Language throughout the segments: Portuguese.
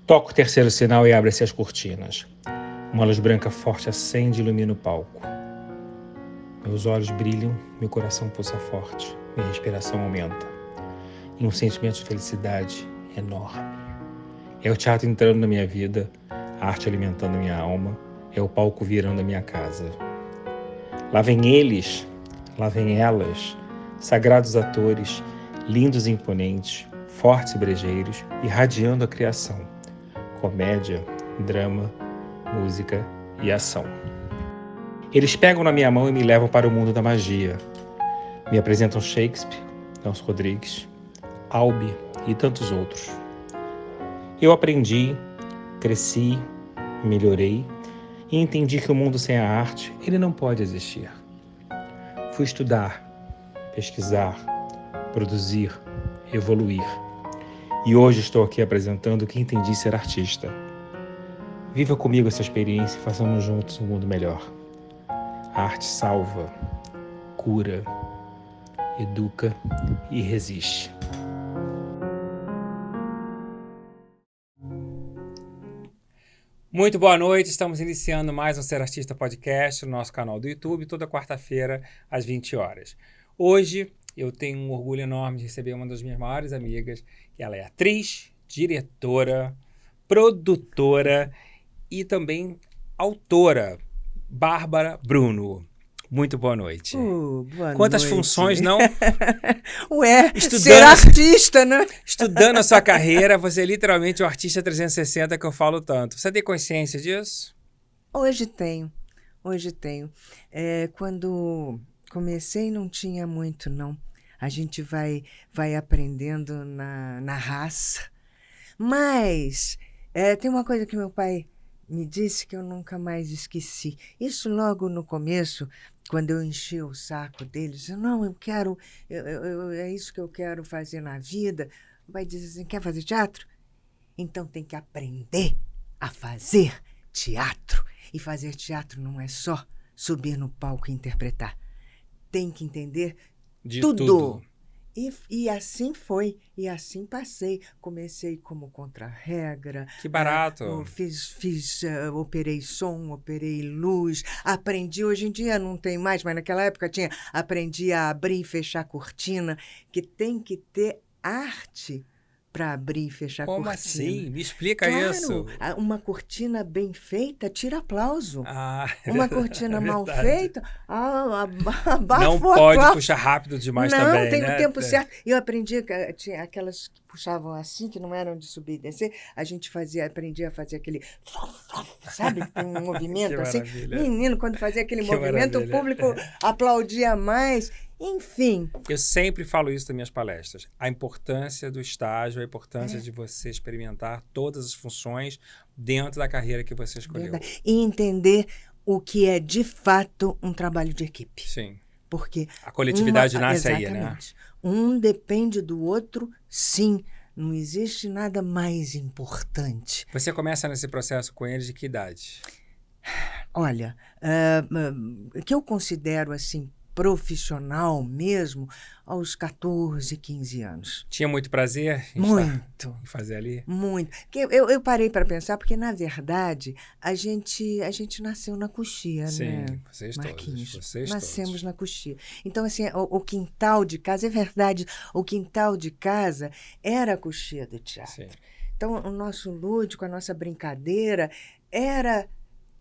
Toco o terceiro sinal e abre-se as cortinas. Uma luz branca forte acende e ilumina o palco. Meus olhos brilham, meu coração pulsa forte, minha respiração aumenta. E um sentimento de felicidade enorme. É o teatro entrando na minha vida, a arte alimentando minha alma, é o palco virando a minha casa. Lá vem eles, lá vem elas, sagrados atores, lindos e imponentes, fortes e brejeiros, irradiando a criação. Comédia, drama, música e ação. Eles pegam na minha mão e me levam para o mundo da magia. Me apresentam Shakespeare, Nelson Rodrigues, Albi e tantos outros. Eu aprendi, cresci, melhorei e entendi que o mundo sem a arte, ele não pode existir. Fui estudar, pesquisar, produzir, evoluir. E hoje estou aqui apresentando o que entendi ser artista. Viva comigo essa experiência e façamos juntos um mundo melhor. A arte salva, cura, educa e resiste. Muito boa noite, estamos iniciando mais um Ser Artista Podcast no nosso canal do YouTube, toda quarta-feira às 20 horas. Hoje eu tenho um orgulho enorme de receber uma das minhas maiores amigas, que ela é atriz, diretora, produtora e também autora, Bárbara Bruno. Muito boa noite. Boa Quantas noite. Funções, não? Ué, ser artista, né? Estudando a sua carreira, você é literalmente o artista 360 que eu falo tanto. Você tem consciência disso? Hoje tenho. Quando comecei não tinha muito, não. A gente vai aprendendo na raça. Mas tem uma coisa que meu pai me disse que eu nunca mais esqueci. Isso logo no começo, quando eu enchi o saco deles, não, eu quero, é isso que eu quero fazer na vida. O pai disse assim, quer fazer teatro? Então tem que aprender a fazer teatro. E fazer teatro não é só subir no palco e interpretar. Tem que entender De tudo. E assim foi, e assim passei. Comecei como contra-regra. Que barato. Operei som, operei luz, aprendi, hoje em dia não tem mais, mas naquela época tinha, aprendi a abrir e fechar cortina, que tem que ter arte para abrir e fechar cortina. Como assim? Me explica isso. Claro, uma cortina bem feita tira aplauso. É uma cortina mal verdade. feita, não pode puxar rápido demais também, não, tem né? o tempo certo. Eu aprendi, tinha aquelas que puxavam assim, que não eram de subir e descer, a gente aprendia a fazer aquele, sabe, que tem um movimento assim. Menino, quando fazia aquele movimento, o público aplaudia mais. Enfim. Eu sempre falo isso nas minhas palestras. A importância do estágio, a importância de você experimentar todas as funções dentro da carreira que você escolheu. Verdade. E entender o que é, de fato, um trabalho de equipe. Sim. Porque a coletividade nasce aí, né? Um depende do outro, sim. Não existe nada mais importante. Você começa nesse processo com eles de que idade? Olha, que eu considero, assim, profissional mesmo, aos 14, 15 anos. Tinha muito prazer muito em fazer ali? Muito. Eu parei para pensar, porque, na verdade, a gente nasceu na Coxia, sim, né, vocês Marquinhos? Todos. Vocês Nascemos todos. na Coxia. Então, assim, o quintal de casa, é verdade, o quintal de casa era a Coxia do teatro. Sim. Então, o nosso lúdico, a nossa brincadeira era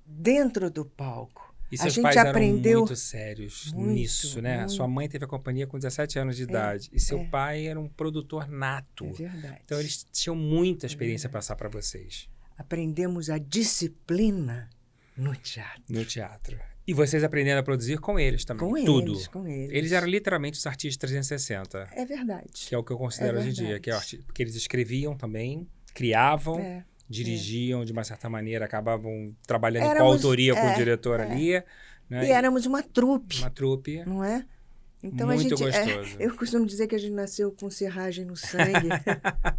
dentro do palco. E seus pais eram muito sérios nisso, né? Muito. Sua mãe teve a companhia com 17 anos de idade e seu pai era um produtor nato. É verdade. Então, eles tinham muita experiência para passar para vocês. Aprendemos a disciplina no teatro. No teatro. E vocês aprendendo a produzir com eles também. Com tudo. Eles, com eles. Eles eram literalmente os artistas 360. É verdade. Que é o que eu considero hoje em dia. Que é porque eles escreviam também, criavam, dirigiam de uma certa maneira, acabavam trabalhando com a autoria com o diretor ali. Né? E éramos uma trupe. Uma trupe. Não é? Então muito a gente, gostoso. Eu costumo dizer que a gente nasceu com serragem no sangue.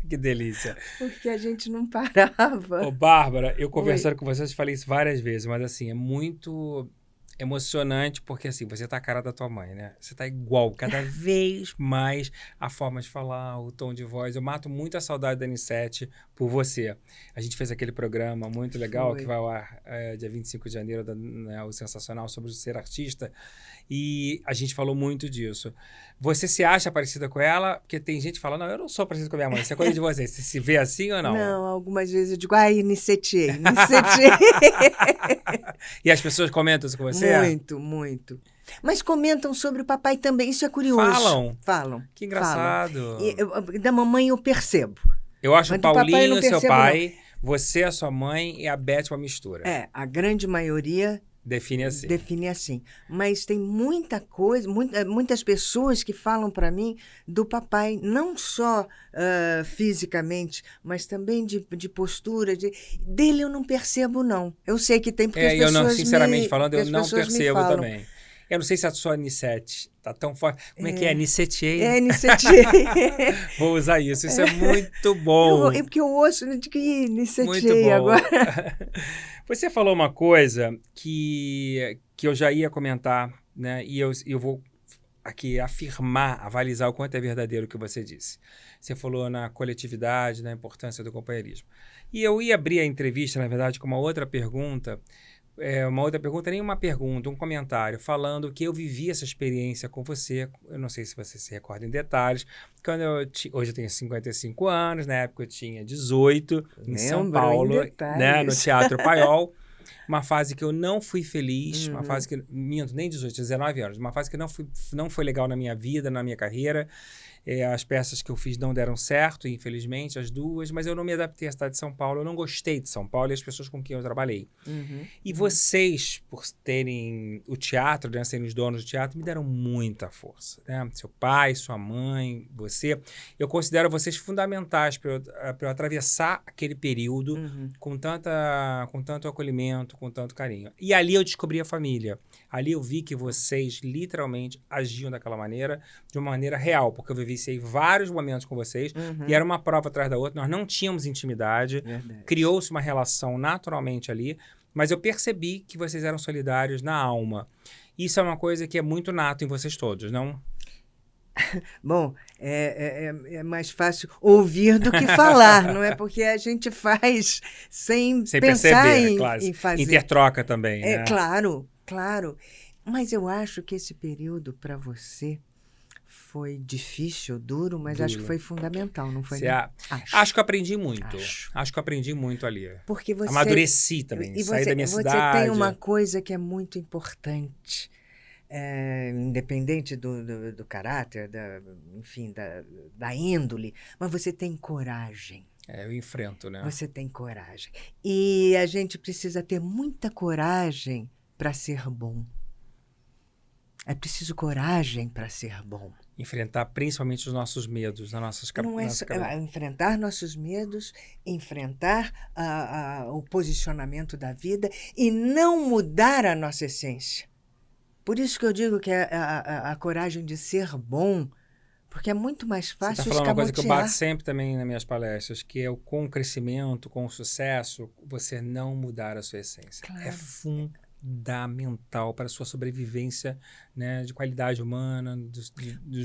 Que delícia. Porque a gente não parava. Ô, Bárbara, eu conversando com vocês, falei isso várias vezes, mas assim, é muito emocionante, porque assim, você tá a cara da tua mãe, né? Você tá igual, cada vez mais a forma de falar, o tom de voz. Eu mato muito a saudade da Anissete por você. A gente fez aquele programa muito legal, que Foi. vai ao ar dia 25 de janeiro, né, o Sensacional, sobre ser artista. E a gente falou muito disso. Você se acha parecida com ela? Porque tem gente falando, não, eu não sou parecida com a minha mãe, isso é coisa de você. Você se vê assim ou não? Não, algumas vezes eu digo, ai, Nicetiei, Nicetiei. E as pessoas comentam isso com você? Muito, muito. Mas comentam sobre o papai também, isso é curioso. Falam? Falam. Que engraçado. Da mamãe eu percebo. Eu acho Mas o do papai eu Paulinho, não seu percebo, pai, você, a sua mãe e a Beth uma mistura. A grande maioria Define assim. define assim. Mas tem muita coisa, muitas pessoas que falam para mim do papai, não só fisicamente, mas também de postura. Dele eu não percebo, não. Eu sei que tem, porque as pessoas eu não, sinceramente falando, eu as não pessoas me percebo falam. também. Eu não sei se a sua Nicete tá tão forte. Como é que é? Nicetiei. Nicetiei. Vou usar isso. Isso é muito bom. É porque eu ouço, eu digo, Muito Nicetiei bom. agora. Você falou uma coisa que eu já ia comentar, né? E eu vou aqui afirmar, avalizar o quanto é verdadeiro o que você disse. Você falou na coletividade, na importância do companheirismo. E eu ia abrir a entrevista, na verdade, com uma outra pergunta, nem uma pergunta, um comentário, falando que eu vivi essa experiência com você. Eu não sei se você se recorda em detalhes. Quando hoje eu tenho 55 anos, na época eu tinha 18, em São Paulo, né, no Teatro Paiol. Uma fase que eu não fui feliz, uma fase que, minto, nem 18, 19 anos, uma fase que não foi legal na minha vida, na minha carreira. As peças que eu fiz não deram certo, infelizmente, as duas, mas eu não me adaptei à cidade de São Paulo, eu não gostei de São Paulo e as pessoas com quem eu trabalhei. E vocês, por terem o teatro, né, serem os donos do teatro, me deram muita força, né? Seu pai, sua mãe, você. Eu considero vocês fundamentais para eu atravessar aquele período com tanto acolhimento, com tanto carinho. E ali eu descobri a família. Ali eu vi que vocês literalmente agiam daquela maneira, de uma maneira real, porque eu vivenciei vários momentos com vocês e era uma prova atrás da outra. Nós não tínhamos intimidade, criou-se uma relação naturalmente ali, mas eu percebi que vocês eram solidários na alma. Isso é uma coisa que é muito nato em vocês todos, não? Bom, é mais fácil ouvir do que falar, não é? Porque a gente faz sem pensar perceber, claro. em fazer. Intertroca também, né? Claro, claro. Mas eu acho que esse período para você foi difícil, duro, mas acho que foi fundamental, não foi? Acho que eu aprendi muito. Acho que eu aprendi muito ali. Porque você amadureci também, saí da minha cidade. Você tem uma coisa que é muito importante. Independente do caráter, enfim, da índole, mas você tem coragem. Eu enfrento, né? Você tem coragem. E a gente precisa ter muita coragem para ser bom. É preciso coragem para ser bom. Enfrentar principalmente os nossos medos, as nossas cabeças. Enfrentar nossos medos, enfrentar o posicionamento da vida e não mudar a nossa essência. Por isso que eu digo que a coragem de ser bom, porque é muito mais fácil escamotear. Você está falando uma coisa que eu bato sempre também nas minhas palestras, que é com o crescimento, com o sucesso, você não mudar a sua essência. Claro. É fundamental para a sua sobrevivência, né, de qualidade humana,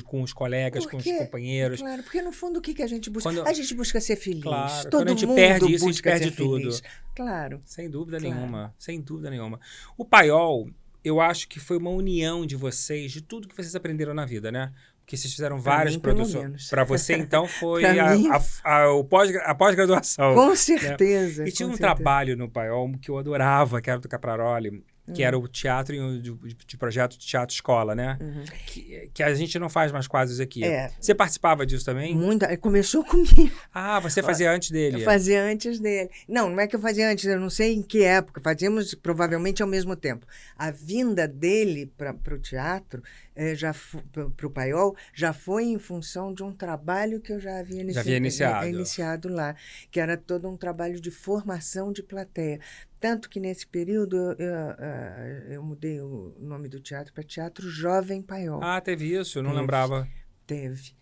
com os colegas, com os companheiros. Claro, porque no fundo o que a gente busca? A gente busca ser feliz. Claro, todo quando a gente mundo perde isso, a gente busca perde ser tudo. Feliz. Claro. Sem dúvida nenhuma, sem dúvida nenhuma. O Paiol, eu acho que foi uma união de vocês, de tudo que vocês aprenderam na vida, né? Porque vocês fizeram várias produções. Para você, então, foi a pós-graduação. Com certeza. Né? E tinha um trabalho no Paiol que eu adorava, que era do Capraroli, que era o teatro de projeto de teatro escola, né? Que a gente não faz mais quase isso aqui. Você participava disso também? Muito. Começou comigo. Você fazia antes dele. Eu fazia antes dele. Não é que eu fazia antes, eu não sei em que época. Fazíamos provavelmente ao mesmo tempo. A vinda dele para o teatro, para o Paiol, já foi em função de um trabalho que eu já havia iniciado lá, que era todo um trabalho de formação de plateia. Tanto que nesse período eu mudei o nome do teatro para Teatro Jovem Paiol. Teve isso? Eu não lembrava. Teve.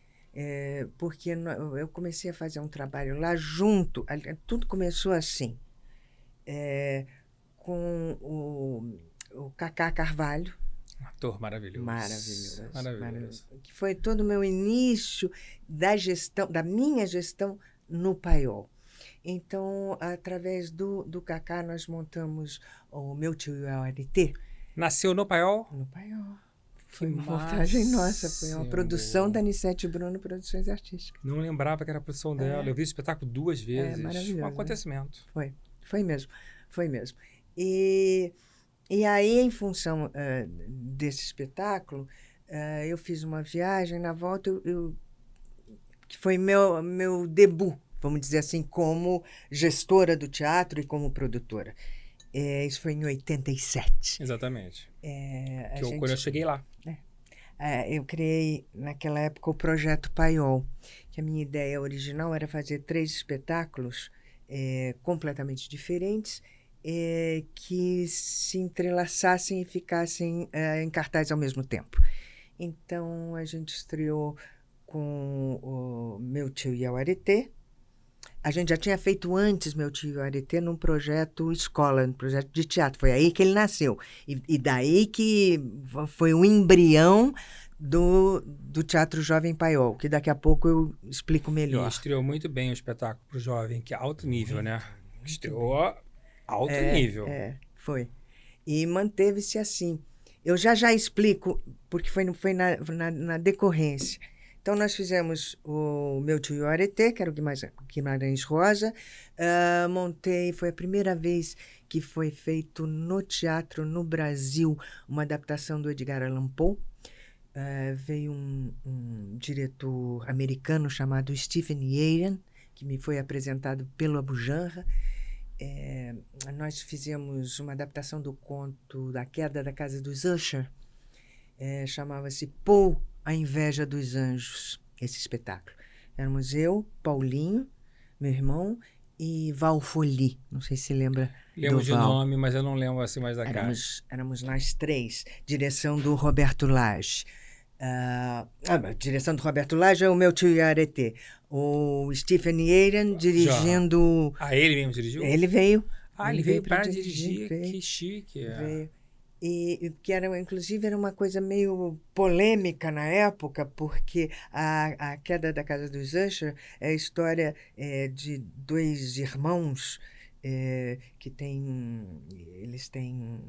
Porque eu comecei a fazer um trabalho lá junto. Tudo começou assim. Com o Cacá Carvalho. Ator maravilhoso. Maravilhoso. Maravilhoso. Que foi todo o meu início da minha gestão no Paiol. Então, através do Cacá, nós montamos o Meu Tio e o ART. Nasceu no Paiol? No Paiol. Foi uma montagem nossa, foi uma produção da Anicete Bruno Produções Artísticas. Não lembrava que era a produção dela. Eu vi o espetáculo 2 vezes. Maravilhoso. Um acontecimento. Né? Foi mesmo. E aí, em função desse espetáculo, eu fiz uma viagem. Na volta, que foi meu debut, vamos dizer assim, como gestora do teatro e como produtora. Isso foi em 87. Exatamente. Quando eu cheguei lá. Eu criei, naquela época, o Projeto Paiol, que a minha ideia original era fazer 3 espetáculos completamente diferentes, que se entrelaçassem e ficassem em cartaz ao mesmo tempo. Então, a gente estreou com o Meu Tio e o ART. A gente já tinha feito antes Meu Tio e o ART num projeto escola, num projeto de teatro. Foi aí que ele nasceu. E daí que foi o embrião do Teatro Jovem Paiol, que daqui a pouco eu explico melhor. E estreou muito bem o espetáculo para o jovem, que é alto nível, né? Estreou alto nível. Foi. E manteve-se assim. Eu já explico, porque foi na decorrência. Então, nós fizemos o Meu Tio e o ART, que era o Guimarães Rosa. Foi a primeira vez que foi feito no teatro, no Brasil, uma adaptação do Edgar Allan Poe. Veio um diretor americano chamado Stephen Yeun, que me foi apresentado pelo Abujanra. Nós fizemos uma adaptação do conto da Queda da Casa dos Usher. Chamava-se Poe, A Inveja dos Anjos, esse espetáculo. Éramos eu, Paulinho, meu irmão, e Val Folli. Não sei se lembra. Lembro de nome, mas eu não lembro assim mais da cara. Éramos nós 3. Direção do Roberto Lage. A direção do Roberto Lage é o Meu Tio e ART. O Stephen Yeun dirigindo... ele mesmo dirigiu? Ele veio. Ele veio para dirigir. Que chique. Veio. E que inclusive era uma coisa meio polêmica na época, porque a Queda da Casa dos Usher é a história de 2 irmãos que eles têm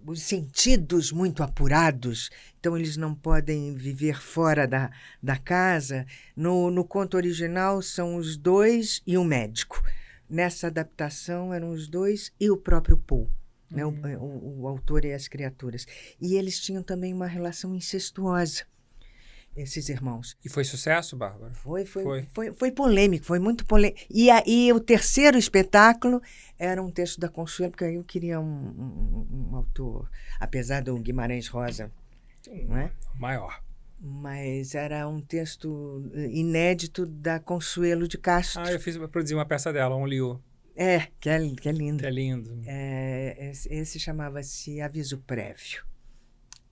os sentidos muito apurados, então eles não podem viver fora da casa. No conto original são os 2 e um médico. Nessa adaptação eram os 2 e o próprio Poe. Né, o autor e as criaturas. E eles tinham também uma relação incestuosa, esses irmãos. E foi sucesso, Bárbara? Foi polêmico, foi muito polêmico. E aí o terceiro espetáculo era um texto da Consuelo, porque eu queria um autor, apesar do Guimarães Rosa, não é? Maior. Mas era um texto inédito da Consuelo de Castro. Eu produzi uma peça dela, um liu. Que é lindo. Que é lindo. Esse chamava-se Aviso Prévio,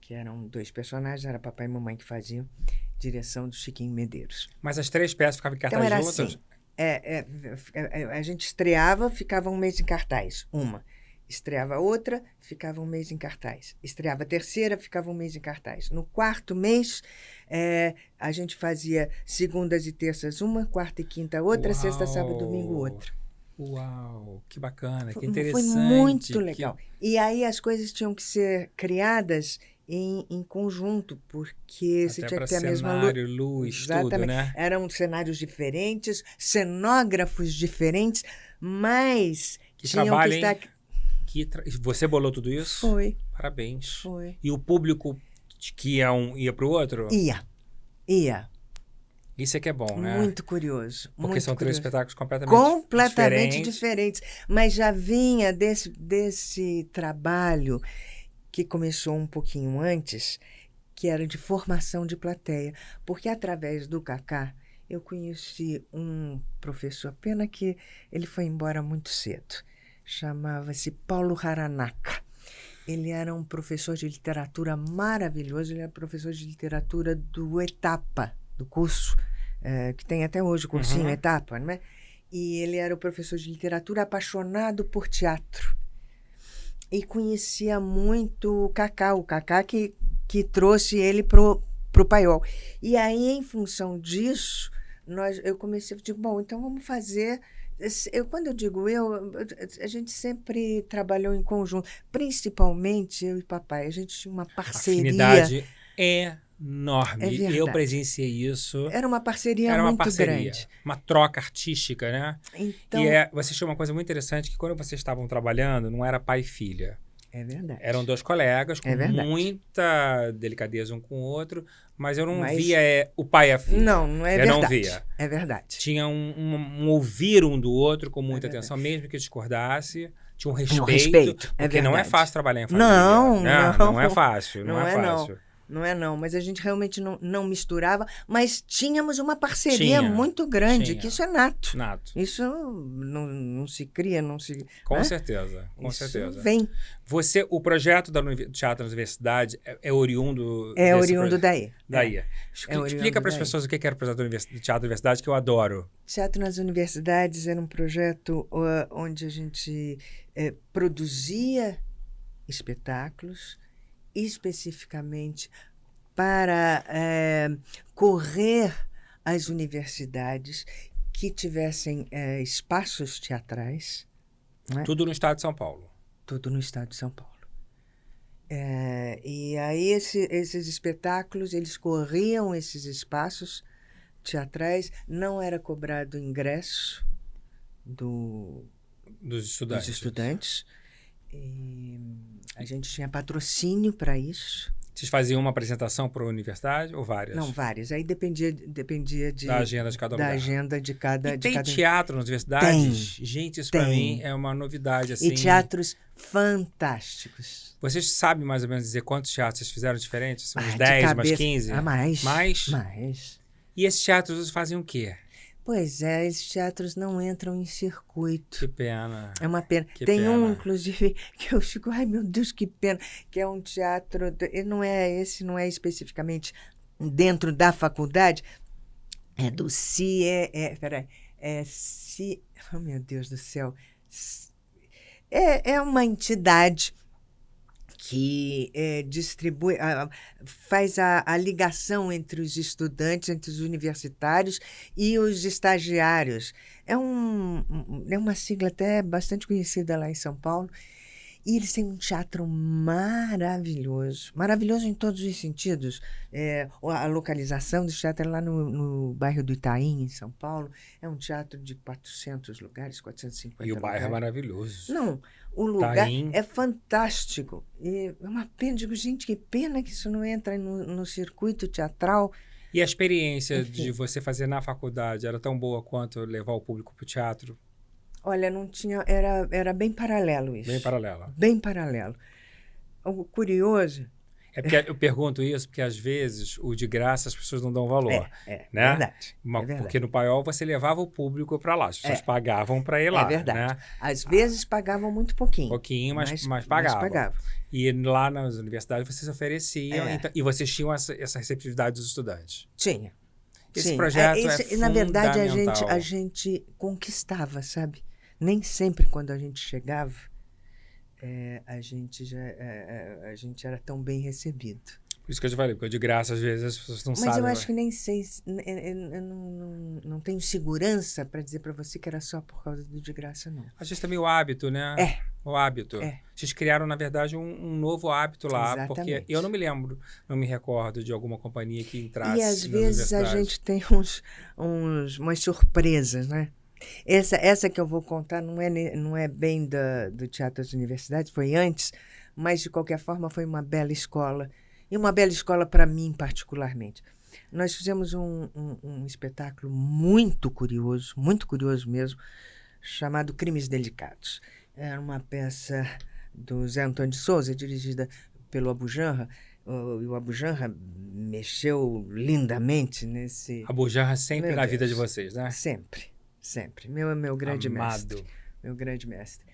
que eram 2 personagens, era papai e mamãe que faziam, direção do Chiquinho Medeiros. Mas as 3 peças ficavam em cartaz então, era juntas? Assim, a gente estreava, ficava um mês em cartaz, uma. Estreava outra, ficava um mês em cartaz. Estreava a terceira, ficava um mês em cartaz. No 4º mês, a gente fazia segundas e terças uma, quarta e quinta outra, Uau. Sexta, sábado, domingo outra. Uau, que bacana, que interessante. Foi muito legal. E aí as coisas tinham que ser criadas em conjunto, porque você tinha que ter a mesma luz, exatamente, tudo, né? Eram cenários diferentes, cenógrafos diferentes, mas que tinham trabalho, que estar... Você bolou tudo isso? Foi. Parabéns. Foi. E o público que ia para o outro? Ia. Isso é que é bom, né? Muito curioso. Porque muito são curioso. 3 espetáculos completamente diferentes. Mas já vinha desse trabalho que começou um pouquinho antes, que era de formação de plateia. Porque através do Cacá, eu conheci um professor, pena que ele foi embora muito cedo. Chamava-se Paulo Haranaka. Ele era um professor de literatura maravilhoso. Ele era professor de literatura do Etapa, do curso, que tem até hoje o cursinho Etapa, não é? E ele era o professor de literatura apaixonado por teatro. e conhecia muito o Cacá que trouxe ele pro Paiol. E aí, em função disso, eu comecei a dizer, bom, então vamos fazer. Quando eu digo a gente sempre trabalhou em conjunto, principalmente eu e papai. A gente tinha uma parceria. Afinidade enorme. É verdade. Eu presenciei isso. Era uma parceria Era uma muito parceria, grande. uma troca artística, né? Então, E vocês tinham uma coisa muito interessante, que quando vocês estavam trabalhando, não era pai e filha. é verdade. Eram dois colegas com muita delicadeza um com o outro, mas eu não via o pai e a filha. Não é eu verdade. Não via. É verdade. Tinha um ouvir um do outro com muita atenção, mesmo que discordasse. Tinha um respeito. Porque não é fácil trabalhar em família. Não. Não é fácil. Não é fácil. Não é não, mas a gente realmente não misturava, mas tínhamos uma parceria muito grande, que isso é nato. Isso não se cria, não se... Com certeza, com certeza. Vem. O projeto do Teatro na Universidade é oriundo... É oriundo daí. Explica para as pessoas o que era o projeto do Teatro na Universidade, que eu adoro. Teatro nas Universidades era um projeto onde a gente produzia espetáculos, especificamente para correr as universidades que tivessem espaços teatrais. Não é? Tudo no estado de São Paulo. Tudo no estado de São Paulo. E aí esses espetáculos, eles corriam esses espaços teatrais, não era cobrado ingresso dos estudantes. E a gente tinha patrocínio para isso. Vocês faziam uma apresentação para a universidade ou várias? Não, várias. Aí dependia da agenda de cada lugar. Da agenda de cada... Tem teatro nas universidades? Gente, isso para mim é uma novidade. Assim. E teatros fantásticos. Vocês sabem mais ou menos dizer quantos teatros vocês fizeram diferentes? Uns 10, umas 15? Mais. Mais? E esses teatros fazem o quê? Pois é, esses teatros não entram em circuito. Que pena. É uma pena. Tem um, inclusive, que eu fico, ai meu Deus, que pena, que é um teatro, esse não é especificamente dentro da faculdade, é do oh meu Deus do céu, é uma entidade que distribui, faz a ligação entre os estudantes, entre os universitários e os estagiários. É uma sigla até bastante conhecida lá em São Paulo. E eles têm um teatro maravilhoso, maravilhoso em todos os sentidos. A localização do teatro é lá no bairro do Itaim, em São Paulo. É um teatro de 400 lugares, 450 lugares. E o bairro é maravilhoso. Não, o lugar é fantástico. E é uma pena, digo, gente, que pena que isso não entra no circuito teatral. E a experiência de você fazer na faculdade era tão boa quanto levar o público para o teatro? Olha, não tinha... Era bem paralelo isso. Bem paralelo. O curioso... É porque eu pergunto isso porque, às vezes, o de graça as pessoas não dão valor. Né? Verdade. Porque no Paiol você levava o público para lá. As pessoas pagavam para ir lá. É verdade. Né? Às vezes pagavam muito pouquinho. Mas pagavam. E lá nas universidades vocês ofereciam. E vocês tinham essa receptividade dos estudantes. Tinha. Esse projeto é fundamental. Na verdade, a gente conquistava, sabe? Nem sempre, quando a gente chegava, a gente era tão bem recebido. Por isso que eu te falei, porque de graça, às vezes, as pessoas não sabem. Mas eu acho que nem sei, eu não tenho segurança para dizer para você que era só por causa do de graça, não. Às vezes também o hábito, né? O hábito. Vocês criaram, na verdade, um novo hábito lá. Exatamente. Porque eu não me recordo de alguma companhia que entrasse. E às vezes a gente tem umas surpresas, né? Essa que eu vou contar não é bem do Teatro das Universidades, foi antes, mas de qualquer forma foi uma bela escola. E uma bela escola para mim particularmente. Nós fizemos um espetáculo muito curioso mesmo, chamado Crimes Delicados. Era uma peça do Zé Antônio de Souza, dirigida pelo Abujamra. O Abujamra mexeu lindamente nesse... Abujamra sempre na vida de vocês, né? Sempre. Meu grande Amado. mestre. Meu grande mestre.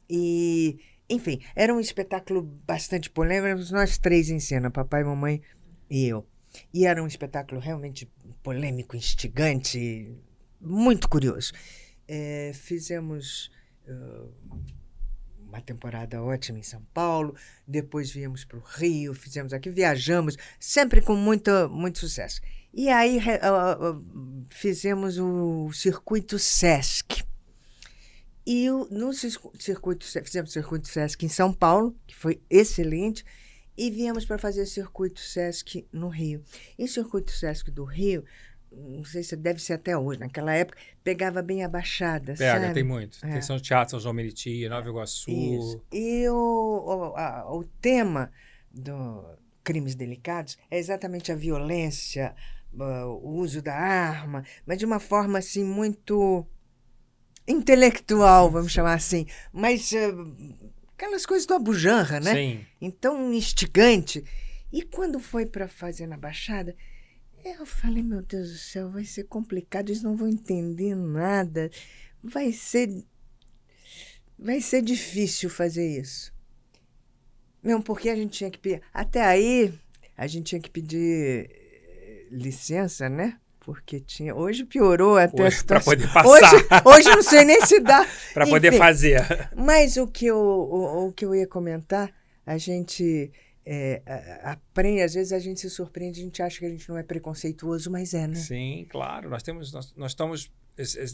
E, enfim, era um espetáculo bastante polêmico, nós três em cena, papai, mamãe e eu. E era um espetáculo realmente polêmico, instigante, muito curioso. Fizemos uma temporada ótima em São Paulo, depois viemos para o Rio, fizemos aqui, viajamos, sempre com muito sucesso. E aí fizemos o Circuito Sesc. E fizemos o Circuito Sesc em São Paulo, que foi excelente, e viemos para fazer o Circuito Sesc no Rio. E o Circuito Sesc do Rio, não sei se deve ser até hoje, naquela época, pegava bem a Baixada, sabe? Tem muito. Tem São Teatro, São João Meriti, Nova Iguaçu. Isso. E o tema do Crimes Delicados é exatamente a violência, o uso da arma, mas de uma forma assim muito intelectual, vamos chamar assim. Mas aquelas coisas do Abujamra, né? Sim. Então, instigante. E quando foi para fazer na Baixada, eu falei, meu Deus do céu, vai ser complicado, eles não vão entender nada. Vai ser difícil fazer isso. Mesmo porque a gente tinha que pedir... Até aí, a gente tinha que pedir licença, né? Porque tinha... Hoje piorou até a situação. Para poder passar. Hoje não sei nem se dá. Para poder fazer. Mas o que eu ia comentar, a gente... aprende, às vezes a gente se surpreende, a gente acha que a gente não é preconceituoso, mas é, né? Sim, claro. Nós estamos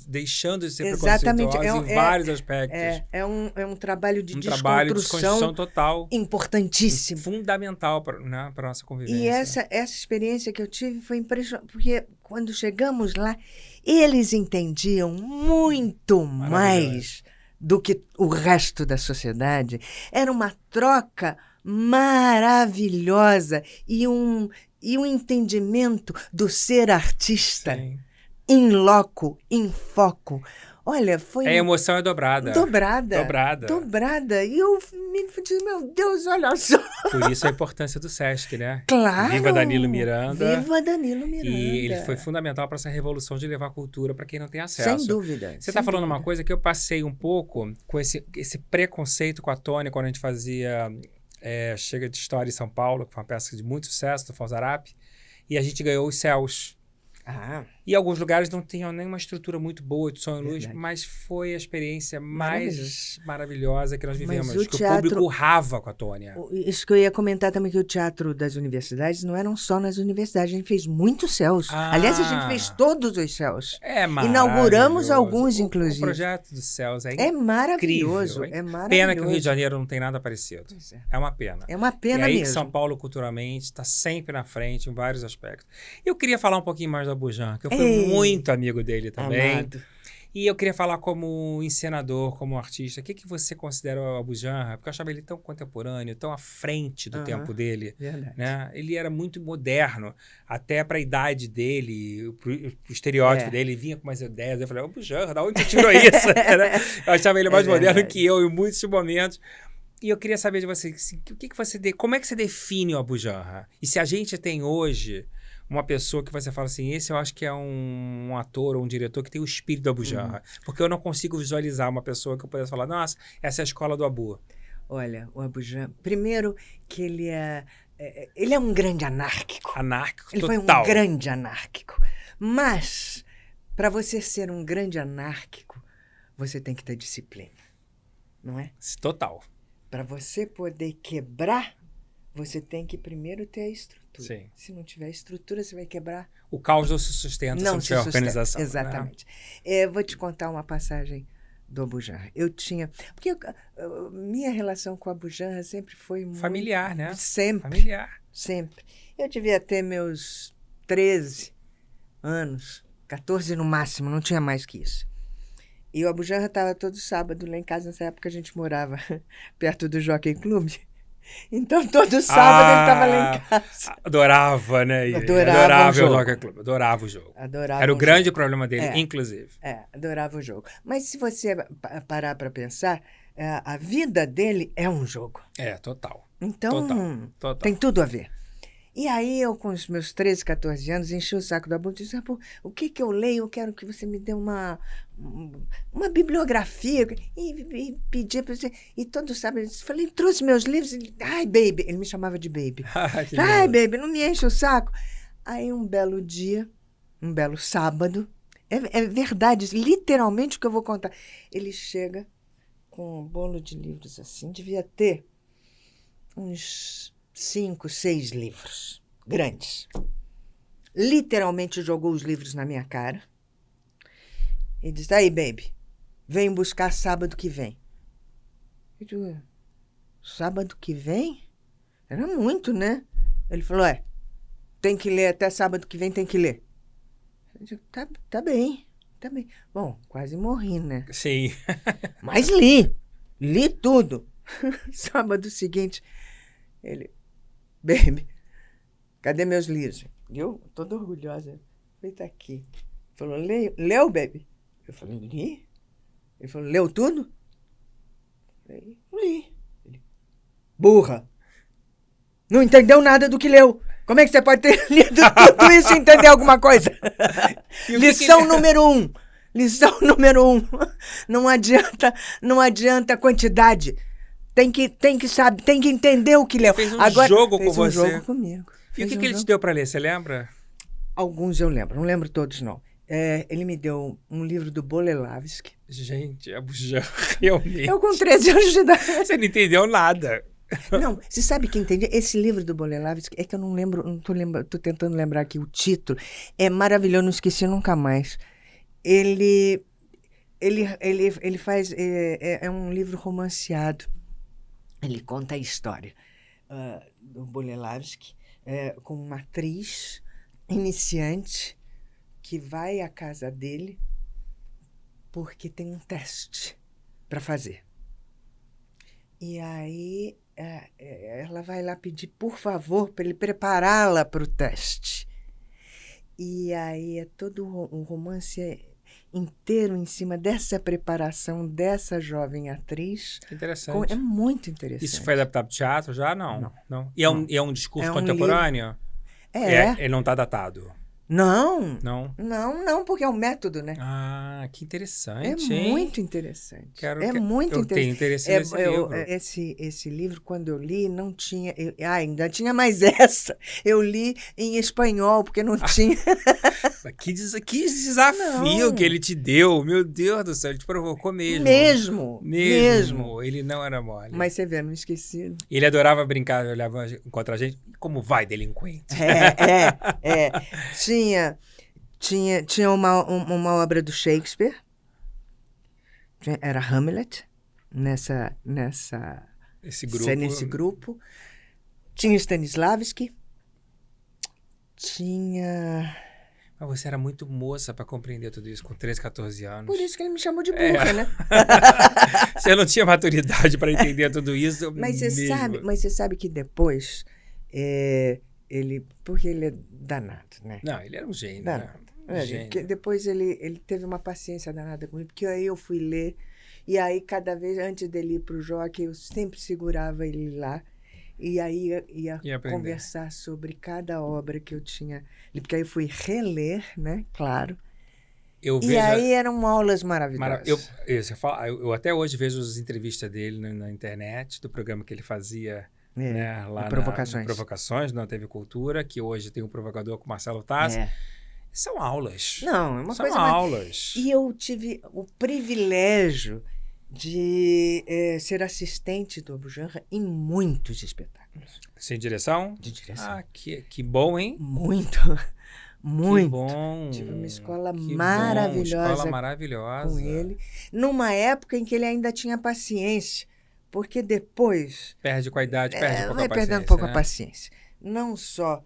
deixando de ser exatamente. preconceituosos em vários aspectos. É um trabalho de trabalho de desconstrução total. Importantíssimo. Fundamental para a nossa convivência. E essa experiência que eu tive foi impressionante, porque quando chegamos lá, eles entendiam muito mais do que o resto da sociedade. Era uma troca maravilhosa e um entendimento do ser artista. Sim. In loco, em foco. Olha, foi... A emoção é dobrada. Dobrada. E eu me disse, meu Deus, olha só. Por isso a importância do Sesc, né? Claro. Viva Danilo Miranda. Viva Danilo Miranda. E ele foi fundamental para essa revolução de levar cultura para quem não tem acesso. Sem dúvida. Você está falando uma coisa que eu passei um pouco com esse preconceito com a Tônia quando a gente fazia Chega de História em São Paulo, que foi uma peça de muito sucesso do Falzarap, e a gente ganhou os Céus. E alguns lugares não tinham nenhuma estrutura muito boa de som e luz, mas foi a experiência mais maravilhosa que nós vivemos. O público urrava com a Tônia. Isso que eu ia comentar também, que o teatro das universidades não eram só nas universidades, a gente fez muitos céus. Aliás, a gente fez todos os céus. É maravilhoso. Inauguramos alguns, inclusive. O projeto dos céus é maravilhoso. Incrível, é maravilhoso. Pena que o Rio de Janeiro não tem nada parecido. É uma pena. É uma pena mesmo. mesmo. São Paulo, culturalmente, está sempre na frente em vários aspectos. Eu queria falar um pouquinho mais do Abujamra, que eu fui muito amigo dele também. Amado. E eu queria falar como encenador, como artista. O que você considera o Abujamra? Porque eu achava ele tão contemporâneo, tão à frente do tempo dele. Verdade. Né? Ele era muito moderno, até para a idade dele, o estereótipo dele. Ele vinha com umas ideias. Eu falei, Abujamra, da onde você tirou isso? Eu achava ele mais moderno que eu em muitos momentos. E eu queria saber de você, assim, como é que você define o Abujamra? E se a gente tem hoje uma pessoa que você fala assim, esse eu acho que é um ator ou um diretor que tem o espírito do Abujamra. Porque eu não consigo visualizar uma pessoa que eu pudesse falar, nossa, essa é a escola do Abu. Olha, o Abujamra, primeiro que ele é um grande anárquico. Anárquico ele total. Ele foi um grande anárquico. Mas, para você ser um grande anárquico, você tem que ter disciplina, não é? Total. Para você poder quebrar, você tem que primeiro ter a estrutura. Sim. Se não tiver estrutura, você vai quebrar. O caos não se sustenta se não tiver organização. Exatamente. Né? Vou te contar uma passagem do Abujamra. Eu tinha... Porque minha relação com o Abujamra sempre foi muito... Familiar, né? Sempre. Familiar. Sempre. Eu devia ter meus 13 anos, 14 no máximo, não tinha mais que isso. E o Abujamra estava todo sábado lá em casa. Nessa época a gente morava perto do Jockey Club. Então, todo sábado ele estava lá em casa. Adorava, né? Adorava o jogo. Adorava o jogo. Adorava Era o grande problema dele, inclusive. Adorava o jogo. Mas se você parar para pensar, a vida dele é um jogo. Total. Então, total. Tem tudo a ver. E aí, eu, com os meus 13, 14 anos, enchi o saco da Abu e disse, o que eu leio? Eu quero que você me dê uma bibliografia. E pedi para você. E todo sábado, eu falei, trouxe meus livros. Ai, baby. Ele me chamava de baby. Ai, baby, não me enche o saco. Aí, um belo dia, um belo sábado, é verdade, literalmente o que eu vou contar. Ele chega com um bolo de livros assim. Devia ter uns 5, 6 livros grandes. Literalmente jogou os livros na minha cara e disse: aí, baby, vem buscar sábado que vem. Eu digo: sábado que vem? Era muito, né? Ele falou: tem que ler até sábado que vem, tem que ler. Eu digo: tá bem, tá bem. Bom, quase morri, né? Sim. Mas li tudo. Sábado seguinte, ele: baby, cadê meus livros? E eu, toda orgulhosa, falei: tá aqui. Ele falou: leu, baby? Eu falei: li. Ele falou: leu tudo? Eu falei: li. Ele: burra. Não entendeu nada do que leu. Como é que você pode ter lido tudo isso e entender alguma coisa? Lição número 1. Lição número 1. Não adianta a quantidade. Tem que saber, tem que entender o que leu. Fez um jogo com você. Fez um jogo comigo. E o que ele te deu para ler, você lembra? Alguns eu lembro, não lembro todos, não. Ele me deu um livro do Boleslavski. Gente, Abujamra, realmente. Eu com 13 anos de idade. Você não entendeu nada. Não, você sabe que entendi? Esse livro do Boleslavski, é que eu não lembro, tô tentando lembrar aqui o título. É maravilhoso, não esqueci nunca mais. Ele faz, é um livro romanceado. Ele conta a história do Boleslavski com uma atriz iniciante que vai à casa dele porque tem um teste para fazer. E aí ela vai lá pedir, por favor, para ele prepará-la para o teste. E aí é todo um romance inteiro em cima dessa preparação dessa jovem atriz. Interessante. É muito interessante. Isso foi adaptado para o teatro já? Não. E é um discurso um contemporâneo? Livro. Ele não está datado? Não, porque é um método, né? Ah, que interessante, É muito interessante. Muito eu interessante. tenho interesse nesse livro. Esse livro, quando eu li, não tinha... ainda tinha mais essa. Eu li em espanhol, porque não tinha... Que desafio que ele te deu. Meu Deus do céu, ele te provocou mesmo. Mesmo. Ele não era mole. Mas você vê, não esqueci. Ele adorava brincar, olhava contra a gente. Como vai, delinquente? Tinha uma obra do Shakespeare. Era Hamlet, nesse grupo. Tinha Stanislavski. Mas você era muito moça para compreender tudo isso, com 13, 14 anos. Por isso que ele me chamou de burra, né? Você não tinha maturidade para entender tudo isso. Mas você sabe que depois... porque ele é danado, né? Não, ele era um gênio. Danado. Gênio. Depois ele teve uma paciência danada comigo, porque aí eu fui ler, e aí cada vez, antes dele ir para o Jockey, eu sempre segurava ele lá, e aí ia conversar sobre cada obra que eu tinha, porque aí eu fui reler, né? Claro. Aí eram aulas maravilhosas. Eu até hoje vejo as entrevistas dele na internet, do programa que ele fazia... lá Provocações, na TV Cultura, que hoje tem um provocador com Marcelo Tassi. São aulas. Não, é uma coisa... São aulas. E eu tive o privilégio de ser assistente do Abujamra em muitos espetáculos. Sem direção? De direção. Ah, que bom, hein? Muito. Que bom. Tive uma escola maravilhosa com ele. Numa época em que ele ainda tinha paciência. Porque depois... Perde com a idade, perde um pouco a paciência. Vai perdendo um pouco a paciência. Não só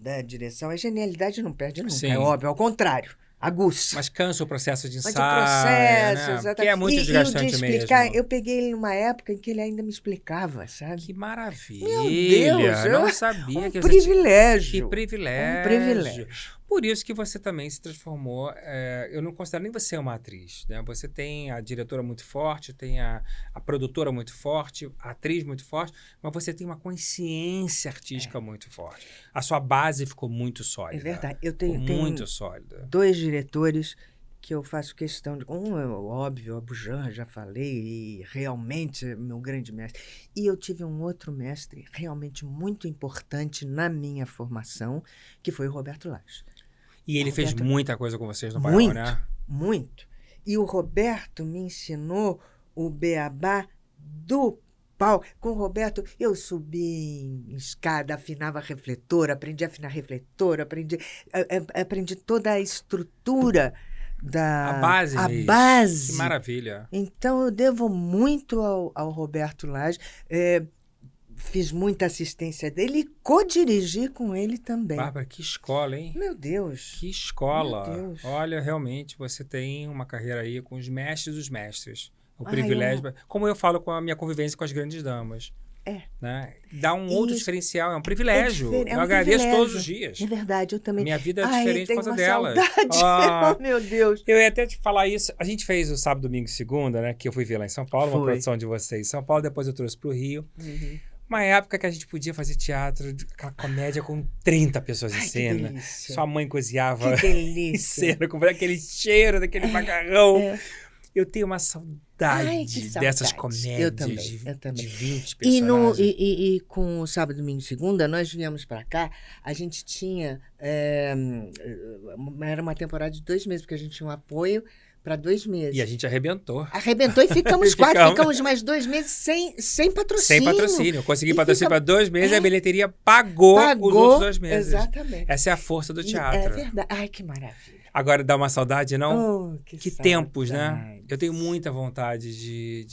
da direção, a genialidade não perde nunca, é óbvio, ao contrário, aguça. Mas cansa o processo de ensaio, exatamente. Que é muito desgastante mesmo. Eu peguei ele numa época em que ele ainda me explicava, sabe? Que maravilha! Meu Deus! Eu não sabia que privilégio. Que privilégio! Um privilégio. Por isso que você também se transformou... eu não considero nem você uma atriz, né? Você tem a diretora muito forte, tem a produtora muito forte, a atriz muito forte, mas você tem uma consciência artística muito forte. A sua base ficou muito sólida. É verdade. Eu tenho muito sólida. 2 diretores que eu faço questão de... Um é óbvio, Abujamra, já falei, e realmente é meu grande mestre. E eu tive um outro mestre realmente muito importante na minha formação, que foi o Roberto Lage. E ele fez muita coisa com vocês no Baião, né? Muito. E o Roberto me ensinou o beabá do pau. Com o Roberto, eu subi em escada, afinava refletor, aprendi a afinar refletor, aprendi toda a estrutura A da base a mesmo. Que base. maravilha. Então, eu devo muito ao Roberto Lage. Fiz muita assistência dele e co-dirigi com ele também. Bárbara, que escola, hein? Meu Deus. Que escola. Meu Deus. Olha, realmente, você tem uma carreira aí com os mestres dos mestres. O Ai, privilégio, como eu falo com a minha convivência com as grandes damas. Né? Dá um outro Isso. diferencial, é um privilégio. É Eu um agradeço privilégio. todos os dias. É verdade, eu também. Minha vida é Ai, diferente por tenho causa uma delas. saudade. Oh, meu Deus. Eu ia até te falar isso. A gente fez o sábado, domingo e segunda, né? Que eu fui ver lá em São Paulo, uma Foi. produção de vocês em São Paulo. Depois eu trouxe pro Rio. Uhum. Uma época que a gente podia fazer teatro, aquela comédia com 30 pessoas em Ai, que cena. delícia. Sua mãe cozinhava Que em delícia. cena, com aquele cheiro daquele macarrão. É. Eu tenho uma saudade Ai, que dessas saudade. comédias Eu também, de, eu também. de 20 E, personagens. e com o sábado, domingo e segunda, nós viemos para cá, a gente tinha. Era uma temporada de 2 meses, porque a gente tinha um apoio para 2 meses. E a gente arrebentou. Arrebentou e ficamos 4, ficamos mais 2 meses sem patrocínio. Sem patrocínio. Eu consegui E patrocínio fica- para 2 meses e a bilheteria pagou os outros 2 meses. Exatamente. Essa é a força do É teatro. verdade. Ai, que maravilha. Agora dá uma saudade, não? Oh, Que tempos, né? Eu tenho muita vontade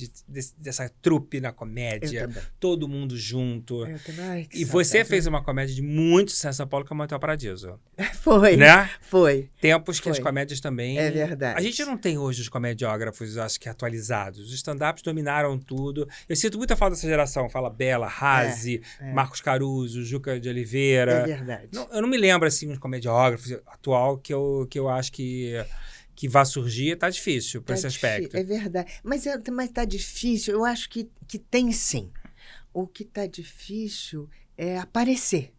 dessa trupe na comédia. Eu também. Todo mundo junto. Eu também. Ai, que E você saudade. fez uma comédia de muito sucesso em São Paulo, que é o Motel Paradiso. Foi. Né? Foi. Tempos que Foi. as comédias também... É verdade. A gente não tem hoje os comediógrafos, acho que atualizados. Os stand-ups dominaram tudo. Eu sinto muita falta dessa geração. Fala Bela, Razi, Marcos Caruso, Juca de Oliveira. É verdade. Eu não me lembro, assim, uns comediógrafos atual que eu acho que vai surgir. Tá difícil por esse aspecto. É verdade. Mas tá difícil. Eu acho que tem sim. O que tá difícil é aparecer.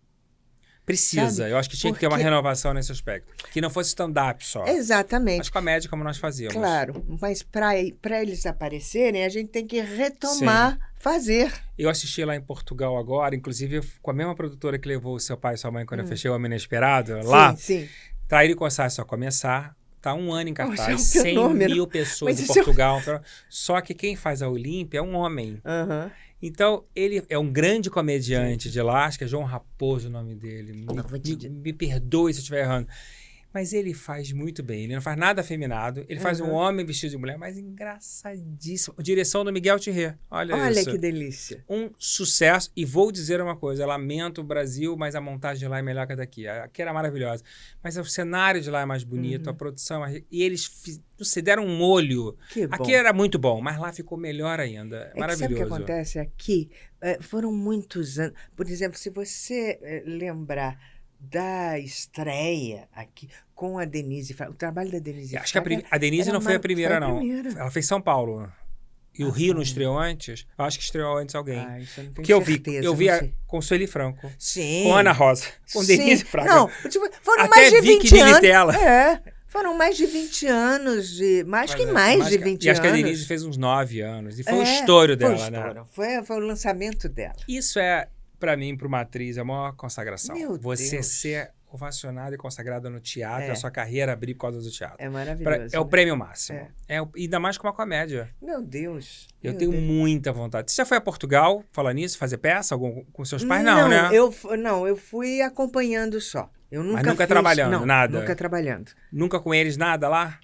Precisa. Sabe? Eu acho que tinha que ter uma Porque- renovação nesse aspecto. Que não fosse stand-up só. Exatamente. Mas comédia como nós fazíamos. Claro. Mas para eles aparecerem, a gente tem que retomar, fazer. Eu assisti lá em Portugal agora, inclusive com a mesma produtora que levou o seu pai e sua mãe quando eu fechei o Homem Inesperado. Lá, Sim. Trair e Coçar é só começar. Tá 1 ano em Poxa, cartaz, é um 100 fenômeno. mil pessoas Mas em isso é um- Portugal. Só que quem faz a Olímpia é um homem. Aham. Então, ele é um grande comediante de lá, acho que é João Raposo o nome dele. Eu vou te Me perdoe se eu estiver errando. Mas ele faz muito bem. Ele não faz nada afeminado. Ele faz um homem vestido de mulher, mas engraçadíssimo. Direção do Miguel Thierry. Olha isso. que delícia. Um sucesso. E vou dizer uma coisa. Eu lamento o Brasil, mas a montagem de lá é melhor que a daqui. Aqui era maravilhosa. Mas o cenário de lá é mais bonito, a produção... E eles deram um molho. Que bom. Aqui era muito bom, mas lá ficou melhor ainda. É que Maravilhoso. sabe o que acontece aqui? Foram muitos anos. Por exemplo, se você lembrar da estreia aqui com a Denise Fraga, o trabalho da Denise Acho que Fraga a Denise era não foi a primeira, foi a não. primeira. Ela fez São Paulo. E o Rio não estreou antes? Eu acho que estreou antes alguém. Isso eu não tenho Porque certeza, eu vi não sei. com Sueli Franco. Sim. Com Ana Rosa. Com Sim. Denise Fraga. Não, foram Até mais de Vicky 20 anos. Militella. Foram mais de 20 anos, mais de 20 E acho que a anos. Denise fez uns 9 anos. E foi o estouro dela, né? Foi o lançamento dela. Isso é, pra mim, pra uma atriz, a maior consagração. Meu Você Deus. ser ovacionada e consagrada no teatro, a sua carreira abrir por causa do teatro. É maravilhoso. É o prêmio máximo. É. Ainda mais com uma comédia. Meu Deus. Eu tenho muita vontade. Você já foi a Portugal, falar nisso, fazer peça com seus pais? Não, né? Eu fui acompanhando só. Eu nunca nunca fiz, trabalhando, não, nada? Nunca trabalhando. Nunca com eles, nada lá?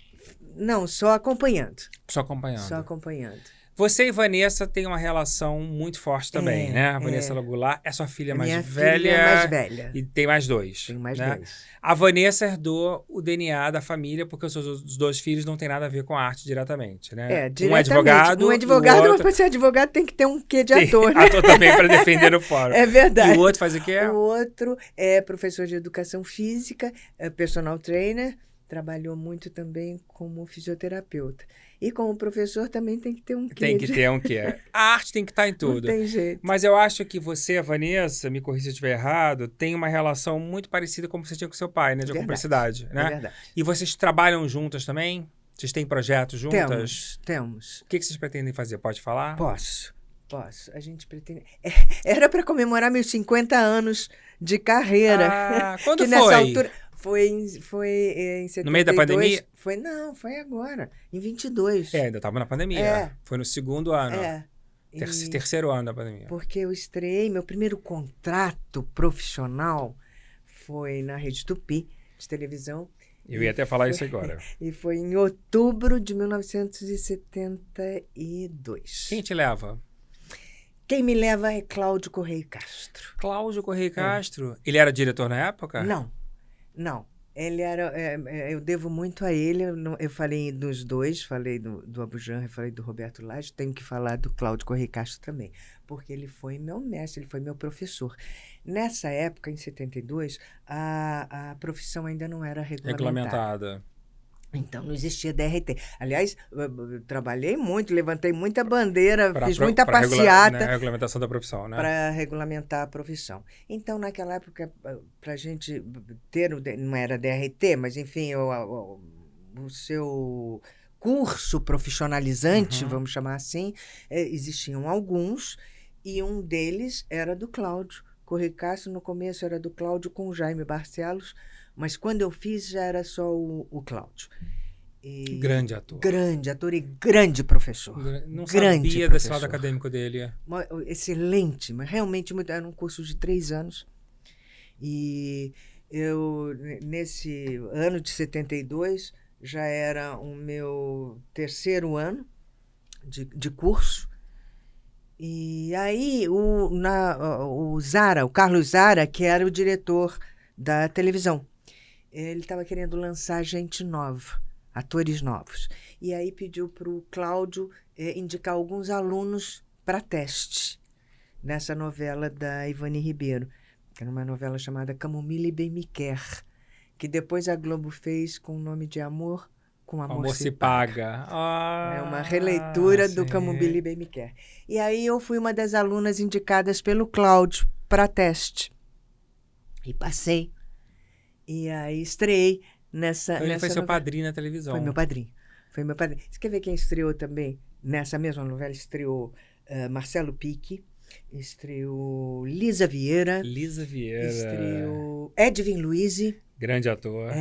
Não, só acompanhando. Só acompanhando. Só acompanhando. Você e Vanessa têm uma relação muito forte também, né? A Vanessa Goulart é sua filha mais Minha velha. filha é mais velha. E tem mais 2. Tem mais né? 2. A Vanessa herdou o DNA da família, porque os seus 2 filhos não têm nada a ver com a arte diretamente, né? Diretamente. Um é advogado. Um advogado, e o mas outro... para ser advogado tem que ter um quê de Tem ator, né? ator também para defender o fórum. É verdade. E o outro faz o quê? O outro é professor de educação física, é personal trainer, trabalhou muito também como fisioterapeuta. E como professor também tem que ter um quê. Tem que ter um quê. A arte tem que estar em tudo. Não tem jeito. Mas eu acho que você, a Vanessa, me corrija se eu estiver errado, tem uma relação muito parecida como você tinha com seu pai, né? De cumplicidade, né? É verdade. E vocês trabalham juntas também? Vocês têm projetos juntas? Temos. O que vocês pretendem fazer? Pode falar? Posso. A gente pretende... Era para comemorar meus 50 anos de carreira. Quando que foi? Nessa altura... Foi em 72. No meio da pandemia? Não, foi agora, em 22. Ainda estava na pandemia. É. Foi no segundo ano. E- Terceiro ano da pandemia. Porque eu estreiei, meu primeiro contrato profissional foi na Rede Tupi, de televisão. Eu ia até falar isso agora. E foi em outubro de 1972. Quem te leva? Quem me leva é Cláudio Correia Castro. Cláudio Correia Castro. Ele era diretor na época? Não. Ele era. Eu devo muito a ele. Eu falei dos dois, falei do Abujamra, falei do Roberto Lage, tenho que falar do Cláudio Correia Castro também, porque ele foi meu mestre, ele foi meu professor. Nessa época, em 72, a profissão ainda não era regulamentada. Então, não existia DRT. Aliás, eu trabalhei muito, levantei muita bandeira, fiz muita passeata. Né, regulamentação da profissão, né? Para regulamentar a profissão. Então, naquela época, para a gente ter, não era DRT, mas, enfim, o seu curso profissionalizante, vamos chamar assim, existiam alguns, e um deles era do Cláudio Correia Castro. No começo era do Cláudio com o Jaime Barcelos, mas quando eu fiz já era só o Cláudio. Grande ator. Grande ator e grande professor. Não grande sabia professor. desse lado acadêmico dele. Excelente, mas realmente era um curso de 3 anos. E eu, nesse ano de 72, já era o meu 3º ano de curso. E aí o Carlos Zara, que era o diretor da televisão, ele estava querendo lançar gente nova, atores novos. E aí pediu para o Cláudio indicar alguns alunos para teste nessa novela da Ivani Ribeiro, que era uma novela chamada Camomile Bem Me Quer, que depois a Globo fez com o nome de Amor, com Amor Se Paga. É uma releitura do Camomile Bem Me Quer. E aí eu fui uma das alunas indicadas pelo Cláudio para teste. E passei. E aí estreiei nessa Então ele foi seu novela. padrinho na televisão. Foi meu padrinho. Você quer ver quem estreou também? Nessa mesma novela estreou Marcelo Pique, estreou Lisa Vieira. Estreou Edwin Luiz. Grande ator.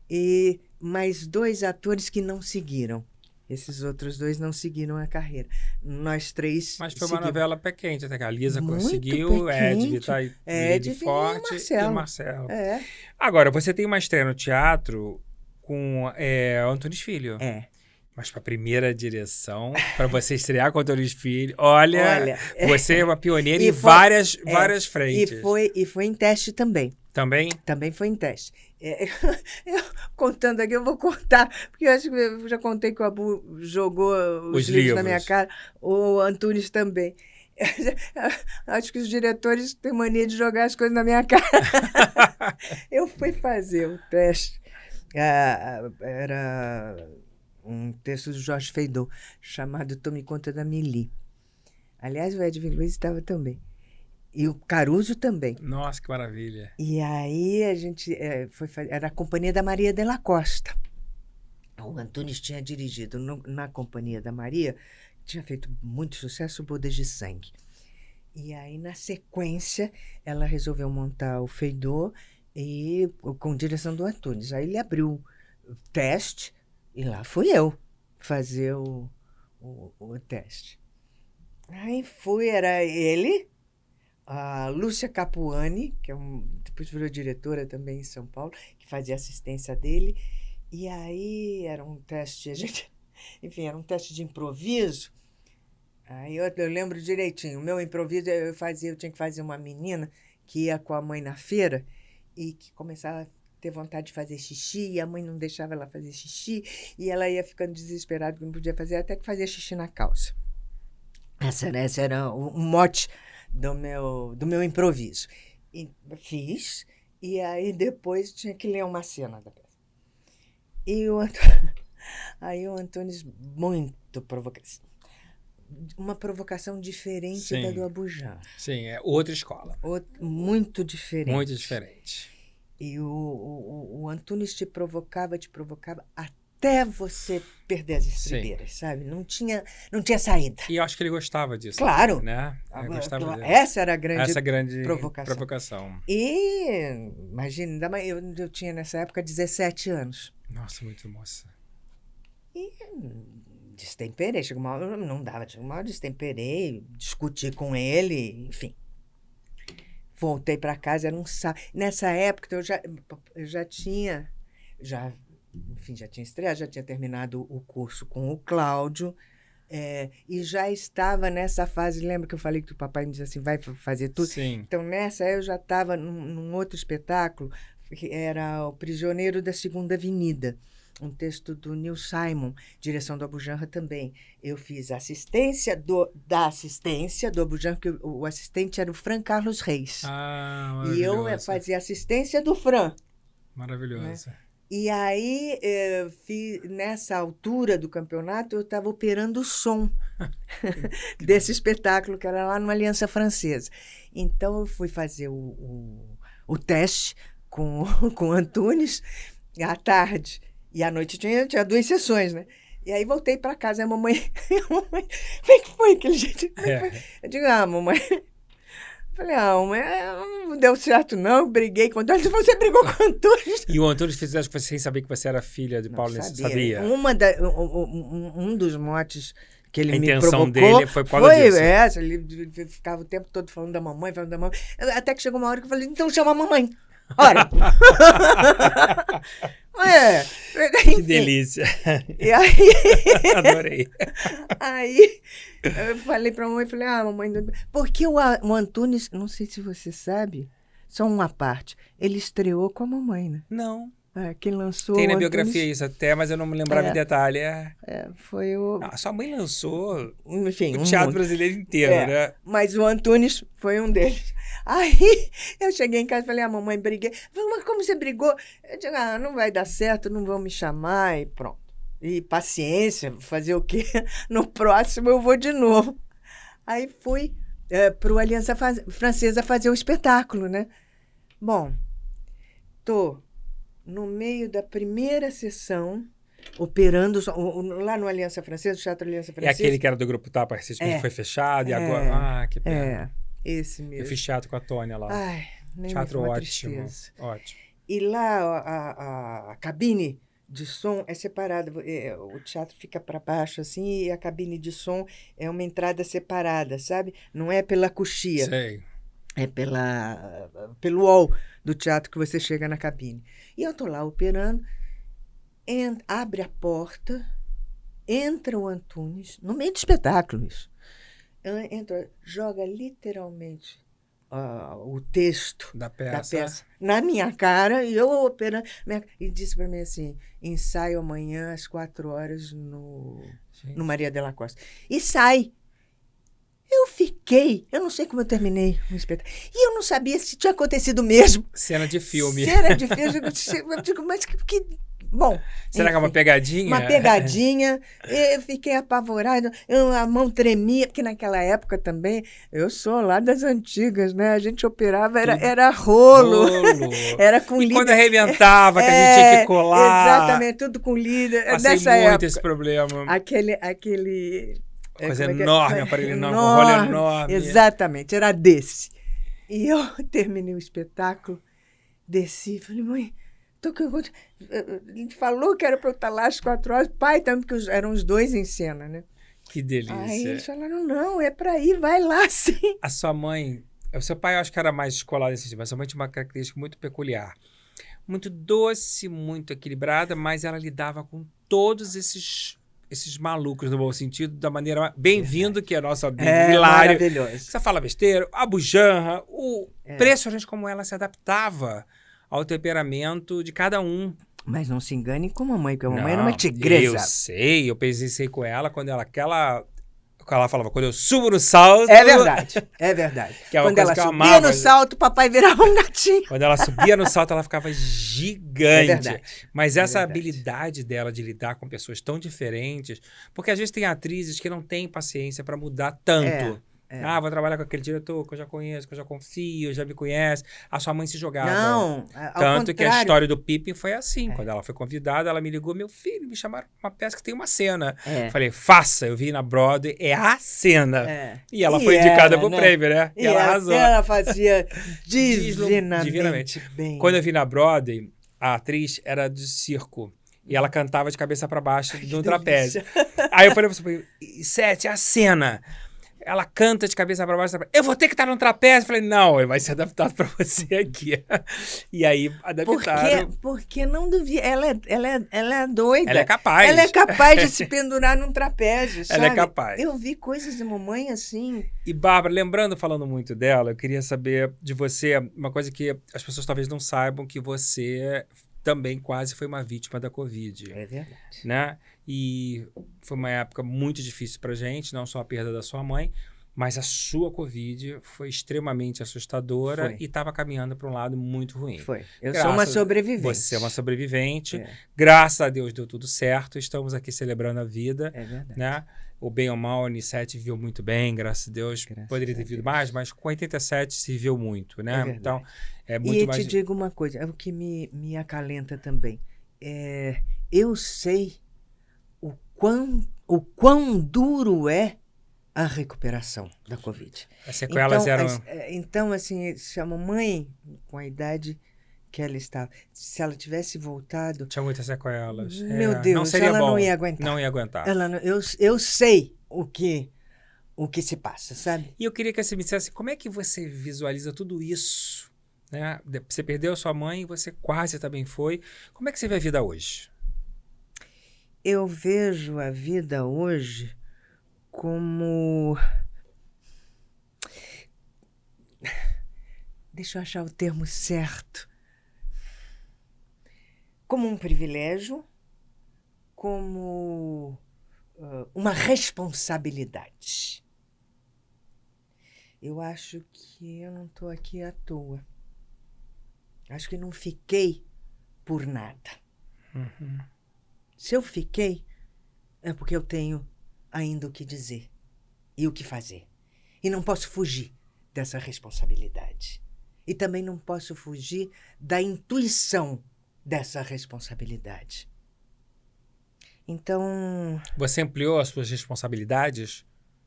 E mais 2 atores que não seguiram. Esses outros 2 não seguiram a carreira. Nós 3 Mas foi uma novela pé quente, até que a Lisa muito conseguiu, pé-quente. Ed tá Ed forte e e Marcelo. É. Agora, você tem uma estreia no teatro com Antunes Filho. Mas para a primeira direção, para você estrear com Antunes Filho, olha, você é uma pioneira em várias frentes. E foi em teste também. Também? Também foi em teste. Eu contando aqui, eu vou contar, porque eu acho que eu já contei que o Abu jogou os livros na minha cara, o Antunes também. Acho que os diretores têm mania de jogar as coisas na minha cara. Eu fui fazer o teste. Era um texto do Jorge Feydeau, chamado Tome Conta da Mili. Aliás, o Edwin Luiz estava também. E o Caruso também. Nossa, que maravilha. E aí a gente era a Companhia da Maria de la Costa. O Antunes tinha dirigido na Companhia da Maria, tinha feito muito sucesso, Bodas de Sangue. E aí, na sequência, ela resolveu montar o Feydeau com direção do Antunes. Aí ele abriu o teste e lá fui eu fazer o teste. Aí era ele, a Lúcia Capuani, que depois virou diretora também em São Paulo, que fazia assistência dele. E aí era um teste, era um teste de improviso. Aí eu lembro direitinho, o meu improviso eu tinha que fazer uma menina que ia com a mãe na feira e que começava a ter vontade de fazer xixi, e a mãe não deixava ela fazer xixi, e ela ia ficando desesperada que não podia fazer, até que fazia xixi na calça. Esse era o mote do meu improviso. E fiz, e aí depois tinha que ler uma cena da peça. E aí o Antunes, muito provocação. Uma provocação diferente da do Abujamra. Sim, é outra escola. Muito diferente. Muito diferente. E o Antunes te provocava até você perder as estribeiras, sabe? Não tinha saída. E eu acho que ele gostava disso. Claro. Também, né? Ele gostava disso. Essa era a grande provocação. E, imagina, eu tinha nessa época 17 anos. Nossa, muito moça. E destemperei. Chegou uma hora, não dava, chegou uma hora, destemperei, discuti com ele, enfim. Voltei para casa, era um sábado. Nessa época, eu já tinha estreado, já tinha terminado o curso com o Cláudio, e já estava nessa fase. Lembra que eu falei que o papai me disse assim, vai fazer tudo? Sim. Então, nessa, eu já estava num outro espetáculo, que era O Prisioneiro da Segunda Avenida, um texto do Neil Simon, direção do Abujamra também. Eu fiz assistência da assistência do Abujamra, porque o assistente era o Fran Carlos Reis. E eu fazia assistência do Fran. Maravilhoso. Né? E aí, nessa altura do campeonato, eu estava operando o som desse espetáculo, que era lá numa Aliança Francesa. Então, eu fui fazer o teste com o Antunes à tarde. E à noite tinha 2 sessões, né? E aí voltei para casa. E a mamãe, como é que foi aquele jeito? Eu digo, mamãe... Falei, mamãe, não deu certo, não. Briguei com ele. Você brigou com o Antunes. E o Antunes fez isso sem saber que você era filha de Paulo? Sabia? Um dos motes que ele me provocou... A intenção dele foi por causa disso. Essa. Ele ficava o tempo todo falando da mamãe, Até que chegou uma hora que eu falei, então chama a mamãe. Ora! Que delícia! E aí... Adorei. Aí eu falei pra mamãe, mamãe... Porque o Antunes, não sei se você sabe, só uma parte, ele estreou com a mamãe, né? Não. Quem lançou tem na Antunes, biografia isso até, mas eu não me lembrava em detalhe. Foi o... sua mãe lançou enfim, o teatro brasileiro inteiro, né? Mas o Antunes foi um deles. Aí eu cheguei em casa e falei, mamãe, briguei. Falei, mas como você brigou? Eu digo, não vai dar certo, não vão me chamar e pronto. E paciência, fazer o quê? No próximo eu vou de novo. Aí fui para o Aliança Francesa fazer o espetáculo, né? Bom, no meio da primeira sessão, operando lá no Aliança Francesa, o Teatro Aliança Francesa. É aquele que era do Grupo Tapa, recentemente foi fechado e agora... que pena. Esse mesmo. Eu fiz teatro com a Tônia lá. Teatro ótimo. E lá a cabine de som é separada. O teatro fica para baixo assim e a cabine de som é uma entrada separada, sabe? Não é pela coxia. Sei. É pelo hall do teatro que você chega na cabine. E eu tô lá operando, abre a porta, entra o Antunes, no meio do espetáculo isso. Joga literalmente o texto da peça na minha cara, e eu operando. E disse para mim assim: ensaio amanhã às 4h no Maria de la Costa. E sai. Eu não sei como eu terminei o espetáculo. E eu não sabia se tinha acontecido mesmo. Cena de filme. Eu digo, mas que bom. Será que é uma pegadinha? Uma pegadinha. Eu fiquei apavorada. A mão tremia, porque naquela época também, eu sou lá das antigas, né? A gente operava, era rolo. Era com líder. Quando arrebentava, que a gente tinha que colar. Exatamente, tudo com líder. Passei nessa muito época, esse problema. Aquele coisa enorme, aparelho enorme, um rolo enorme. Exatamente, era desse. E eu terminei o espetáculo, desci, falei, mãe, ele falou que era para eu estar lá às 4h, pai também, porque eram os 2 em cena, né? Que delícia. Aí eles falaram, não, é para ir, vai lá, sim. A sua mãe, o seu pai eu acho que era mais escolar nesse tipo, mas a sua mãe tinha uma característica muito peculiar. Muito doce, muito equilibrada, mas ela lidava com todos esses malucos, no bom sentido, da maneira bem-vindo, que é a nossa Hilário. Maravilhoso. Você fala besteira, a Abujamra, impressionante como ela se adaptava ao temperamento de cada um. Mas não se engane com a mamãe, porque a mamãe era uma tigresa. Eu sei, eu pensei com ela quando ela falava, quando eu subo no salto... É verdade, é verdade. Quando ela subia no salto, o papai virava um gatinho. Quando ela subia no salto, ela ficava gigante. É verdade. Mas essa habilidade dela de lidar com pessoas tão diferentes... Porque às vezes tem atrizes que não têm paciência para mudar tanto. Ah, vou trabalhar com aquele diretor que eu já conheço, que eu já confio, já me conhece. A sua mãe se jogava. Não, ao Tanto que a contrário. história do Pippin foi assim. Quando ela foi convidada, ela me ligou, meu filho, me chamaram pra uma peça que tem uma cena. Falei, faça. Eu vi na Broadway, é a cena. E ela foi indicada pro prêmio, né? E ela arrasou. Ela fazia divinamente bem. Quando eu vi na Broadway, a atriz era de circo. E ela cantava de cabeça pra baixo de um trapézio. Aí eu falei pra você, Sete, a cena. Ela canta de cabeça pra baixo. Eu vou ter que estar no trapézio. Eu falei, não, vai ser adaptado pra você aqui. E aí, adaptaram. Porque não duvida. Ela é doida. Ela é capaz. Ela é capaz de se pendurar num trapézio, sabe? Ela é capaz. Eu vi coisas de mamãe assim. E, Bárbara, lembrando, falando muito dela, eu queria saber de você uma coisa que as pessoas talvez não saibam, que você também quase foi uma vítima da Covid. É verdade. Né? E foi uma época muito difícil pra gente, não só a perda da sua mãe, mas a sua Covid foi extremamente assustadora e estava caminhando para um lado muito ruim. Foi. Eu sou uma sobrevivente. Você é uma sobrevivente. Graças a Deus deu tudo certo. Estamos aqui celebrando a vida. É verdade. Né? O bem ou mal, a Unicef viveu muito bem, graças a Deus. Poderia ter vivido mais, mas com 87 se viveu muito, né? Então, é muito mais... E te digo uma coisa, é o que me acalenta também. Eu sei o quão duro é a recuperação da Covid. As sequelas eram... Então, assim, se a mamãe, com a idade que ela estava, se ela tivesse voltado... Tinha muitas sequelas. Meu Deus, não seria ela bom. não ia aguentar. Não ia aguentar. Eu sei o que se passa, sabe? E eu queria que você me dissesse, como é que você visualiza tudo isso? Né? Você perdeu a sua mãe, você quase também foi. Como é que você vê a vida hoje? Eu vejo a vida hoje como... Deixa eu achar o termo certo. Como um privilégio, como uma responsabilidade. Eu acho que eu não estou aqui à toa. Acho que não fiquei por nada. Uhum. Se eu fiquei, é porque eu tenho ainda o que dizer e o que fazer. E não posso fugir dessa responsabilidade. E também não posso fugir da intuição dessa responsabilidade. Então... Você ampliou as suas responsabilidades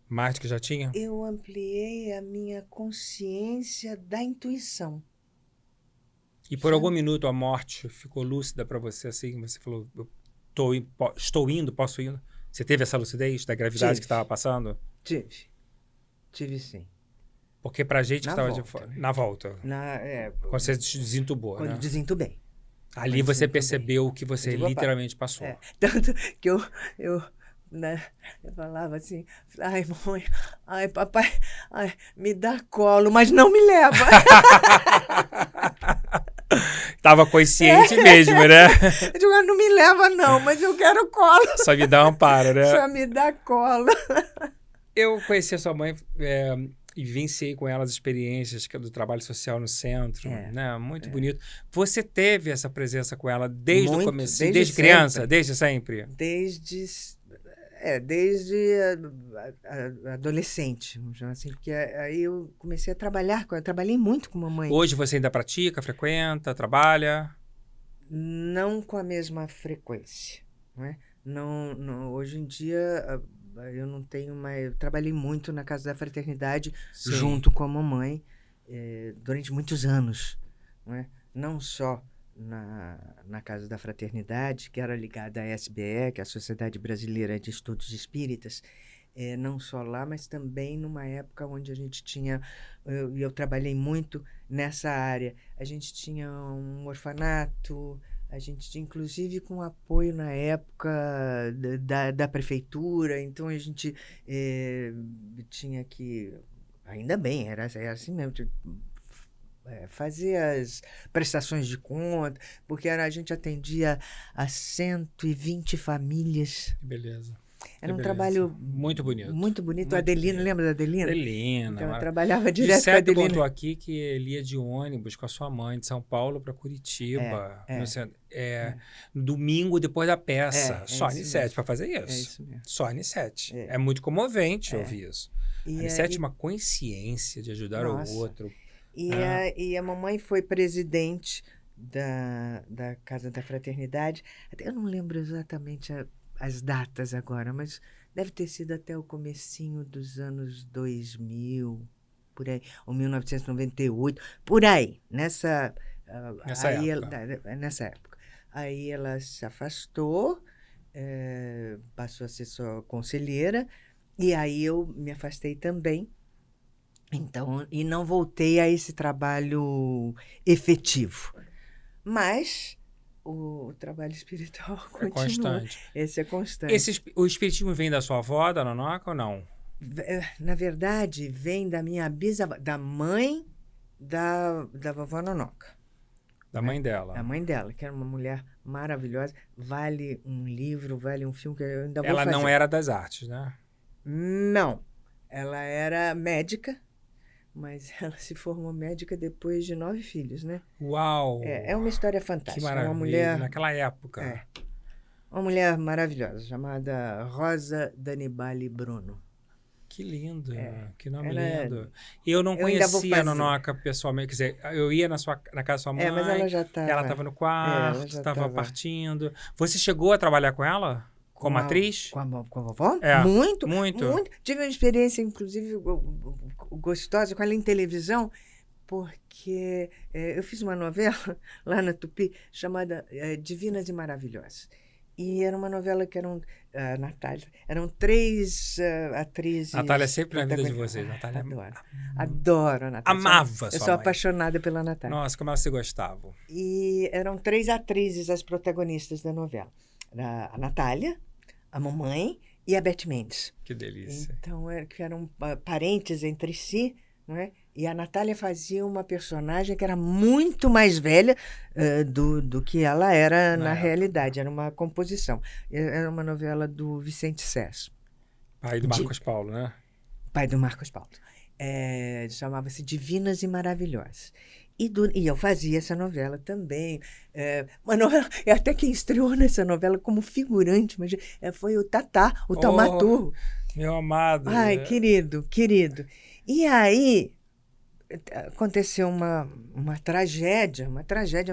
mais do que já tinha? Eu ampliei a minha consciência da intuição. E por algum minuto a morte ficou lúcida para você, assim? Você falou, estou indo, posso ir? Você teve essa lucidez da gravidade que estava passando? Tive sim. Porque pra gente que estava de fora... Na volta. Quando você desentubou, quando né? Desentubei. Ali você percebeu o que você literalmente passou. Tanto que eu falava assim, ai, mãe, ai, papai, ai, me dá colo, mas não me leva. Tava consciente mesmo, né? Eu digo, não me leva não, mas eu quero colo. Só me dá um amparo, né? Só me dá colo. Eu conheci a sua mãe e vivenciei com ela as experiências do trabalho social no centro, né? Muito bonito. Você teve essa presença com ela desde o começo, desde criança, sempre. Desde sempre? Desde adolescente, assim, porque aí eu comecei a trabalhar, eu trabalhei muito com mamãe. Hoje você ainda pratica, frequenta, trabalha? Não com a mesma frequência, né? Não, hoje em dia eu não tenho mais... Eu trabalhei muito na Casa da Fraternidade, junto com a mamãe, durante muitos anos, né? Não só na Casa da Fraternidade, que era ligada à SBE, que é a Sociedade Brasileira de Estudos Espíritas, não só lá, mas também numa época onde a gente tinha... Eu trabalhei muito nessa área. A gente tinha um orfanato, a gente tinha, inclusive, com apoio na época da prefeitura, então a gente tinha que... Ainda bem, era assim mesmo, fazer as prestações de conta, porque a gente atendia a 120 famílias. Beleza. Era um beleza. trabalho Muito bonito. muito bonito. Muito A Adelina, bonito. lembra da Adelina? Adelina. Então, eu mara- trabalhava O direto com a Sérgio Adelina. contou aqui que ele ia de ônibus com a sua mãe de São Paulo para Curitiba. É, no centro- no domingo depois da peça. É Só a isso Anissete mesmo. para fazer É isso. isso mesmo. Só a Anissete. É. É muito comovente É. ouvir isso. A E Anissete aí- tinha uma consciência de ajudar Nossa. o outro. E a mamãe foi presidente da Casa da Fraternidade. Eu não lembro exatamente as datas agora, mas deve ter sido até o comecinho dos anos 2000, por aí, ou 1998, por aí, nessa Nessa época. Nessa época. Aí ela se afastou, passou a ser só conselheira, e aí eu me afastei também. Então, e não voltei a esse trabalho efetivo. Mas o trabalho espiritual É continua. constante. Esse é constante. O espiritismo vem da sua avó, da Nonoca, ou não? Na verdade, vem da minha bisavó, da mãe da vovó Nonoca. Da mãe dela. A mãe dela, que era uma mulher maravilhosa. Vale um livro, vale um filme que eu ainda vou Ela fazer. não era das artes, né? Não. Ela era médica, mas ela se formou médica depois de 9 filhos, né? Uau! É uma história Que fantástica. maravilha. Uma mulher, Naquela época. uma mulher maravilhosa, chamada Rosa Danibali Bruno. Que lindo, que nome ela- lindo. Eu não eu ainda vou conhecia a fazer. Nonoca pessoalmente, quer dizer, eu ia na casa da sua mãe, Mas ela já estava... ela estava no quarto, ela já estava tava- partindo. Você chegou a trabalhar com ela? Como atriz? Com a vovó? É, Muito. muito. Tive uma experiência, inclusive, gostosa com ela em televisão, porque eu fiz uma novela lá na Tupi chamada Divinas e Maravilhosas. E era uma novela que eram, Natália, eram 3 atrizes. Natália é sempre na vida de protagonistas. vocês. Natália Adoro a Natália. amava Eu sua sou mãe. apaixonada pela Natália. Nossa, como ela se gostava. E eram 3 atrizes as protagonistas da novela. A Natália, a mamãe e a Beth Mendes. Que delícia. Então, que eram parentes entre si, não é? E a Natália fazia uma personagem que era muito mais velha do que ela era na época. realidade. Era uma composição. Era uma novela do Vicente Sesso, Pai do Marcos Paulo, né? pai do Marcos Paulo. Chamava-se Divinas e Maravilhosas. E eu fazia essa novela também. Uma novela, até quem estreou nessa novela como figurante, mas foi o Tatá, o Taumaturgo. Meu amado. Ai, querido. E aí aconteceu uma tragédia,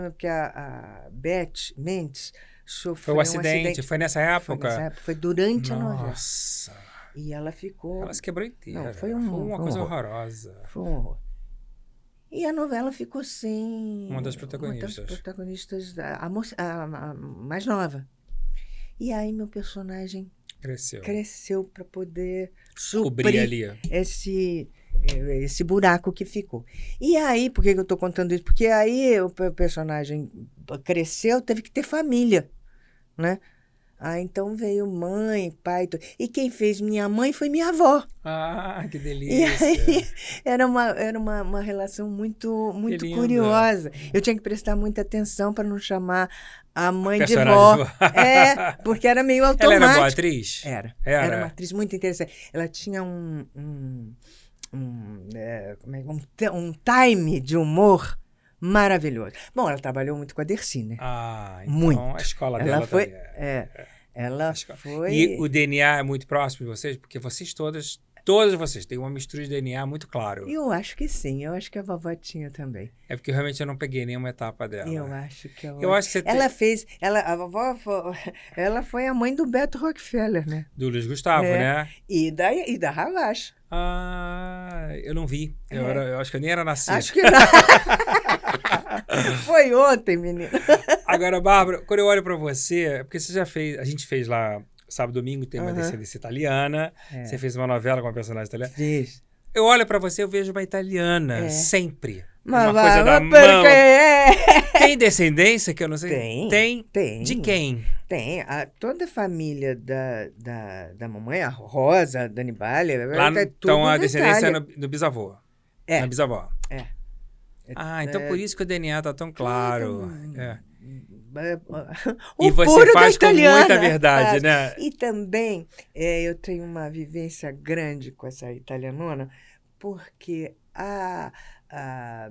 porque a Beth Mendes sofreu Foi um acidente, foi nessa época? Foi durante a novela. Nossa. E ela ficou... Ela se quebrou inteira. Não, foi uma coisa horror. horrorosa. Foi um horror. E a novela ficou sem... Uma das protagonistas. A mais nova. E aí meu personagem cresceu para poder Cobrir suprir ali. esse buraco que ficou. E aí, por que eu estou contando isso? Porque aí o personagem cresceu, teve que ter família, né? Então veio mãe, pai... E quem fez minha mãe foi minha avó. Ah, que delícia. E aí era uma relação muito Que curiosa. Eu tinha que prestar muita atenção para não chamar a mãe de Personagem vó. de vó. Porque era meio Ela automático. era boa atriz? Era uma atriz muito interessante. Ela tinha um time de humor maravilhoso. Bom, ela trabalhou muito com a Dercy, né? Então muito. a escola Ela dela foi, também ela foi... E o DNA é muito próximo de vocês? Porque vocês todas vocês têm uma mistura de DNA muito claro. Eu acho que sim, eu acho que a vovó tinha também. É porque realmente eu não peguei nenhuma etapa dela. Eu acho que ela... Eu acho que você ela fez... a vovó ela foi a mãe do Beto Rockefeller, né? Do Luiz Gustavo, né? E da Ravache. Ah, eu não vi. Eu acho que eu nem era nascido. Acho que não. Foi ontem, menina. Agora, Bárbara, quando eu olho pra você, porque você já fez, a gente fez lá, sábado e domingo, tem uma descendência italiana, você fez uma novela com uma personagem italiana. Fiz. Eu olho pra você, eu vejo uma italiana, sempre. Mas uma coisa da mão. Tem descendência que eu não sei? Tem. De quem? Tem. Toda a família da mamãe, a Rosa, a Danibali, Lá, então a descendência é no... no bisavô. Na bisavó. É. Então por isso que o DNA tá tão claro. o E você puro faz da com italiana. muita verdade, Faz. né? E também eu tenho uma vivência grande com essa italianona, porque a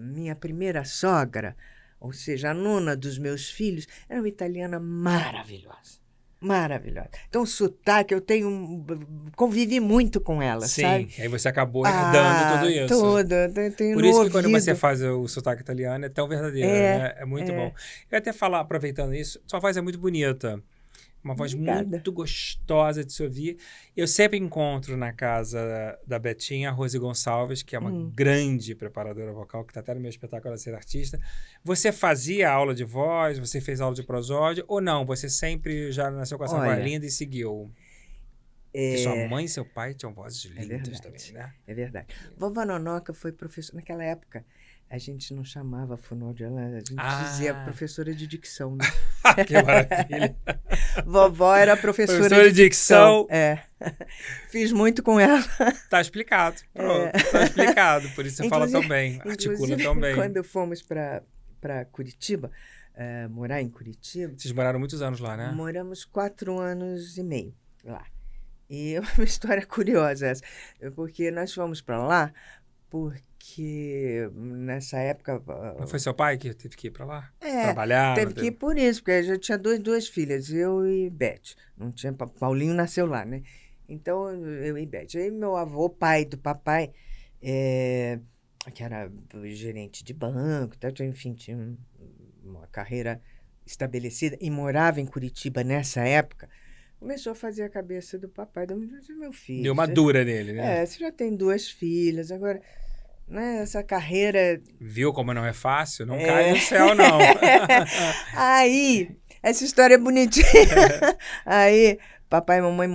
minha primeira sogra, ou seja, a nona dos meus filhos, era uma italiana maravilhosa. Maravilhosa. Então, o sotaque, convivi muito com ela, sabe? Sim, aí você acabou herdando tudo isso. Tudo. Eu tenho Por no isso que quando você ouvido. faz o sotaque italiano é tão verdadeiro, né? É muito bom. Eu ia até falar, aproveitando isso, sua voz é muito bonita. Uma voz Obrigada. muito gostosa de se ouvir. Eu sempre encontro na casa da Betinha a Rose Gonçalves, que é uma grande preparadora vocal, que está até no meu espetáculo de ser artista. Você fazia aula de voz? Você fez aula de prosódia? Ou não? Você sempre já nasceu com essa voz Olha, linda e seguiu? Porque sua mãe e seu pai tinham vozes lindas também, né? É verdade. Vovó Nonoca foi professora. Naquela época, a gente não chamava fonoaudióloga, a gente dizia professora de dicção, né? Que maravilha. Vovó era professora Professora de dicção. É. Fiz muito com ela. Tá explicado. Pronto, tá explicado. Por isso você fala tão bem, articula tão bem. Quando fomos para Curitiba, morar em Curitiba... Vocês moraram muitos anos lá, né? Moramos 4 anos e meio lá. E é uma história curiosa essa, porque nós fomos para lá porque nessa época... Não foi seu pai que teve que ir para lá? Trabalhar? Teve que ir por isso, porque eu já tinha duas filhas, eu e Beth. Não tinha, Paulinho nasceu lá, né? Então, eu e Beth. Aí meu avô, pai do papai, que era gerente de banco, enfim, tinha uma carreira estabelecida e morava em Curitiba nessa época, começou a fazer a cabeça do papai, do meu filho. Deu uma dura nele, né? Você já tem 2 filhas, agora, né, essa carreira... Viu como não é fácil? Não cai no céu, não. Aí, essa história é bonitinha. Aí, papai e mamãe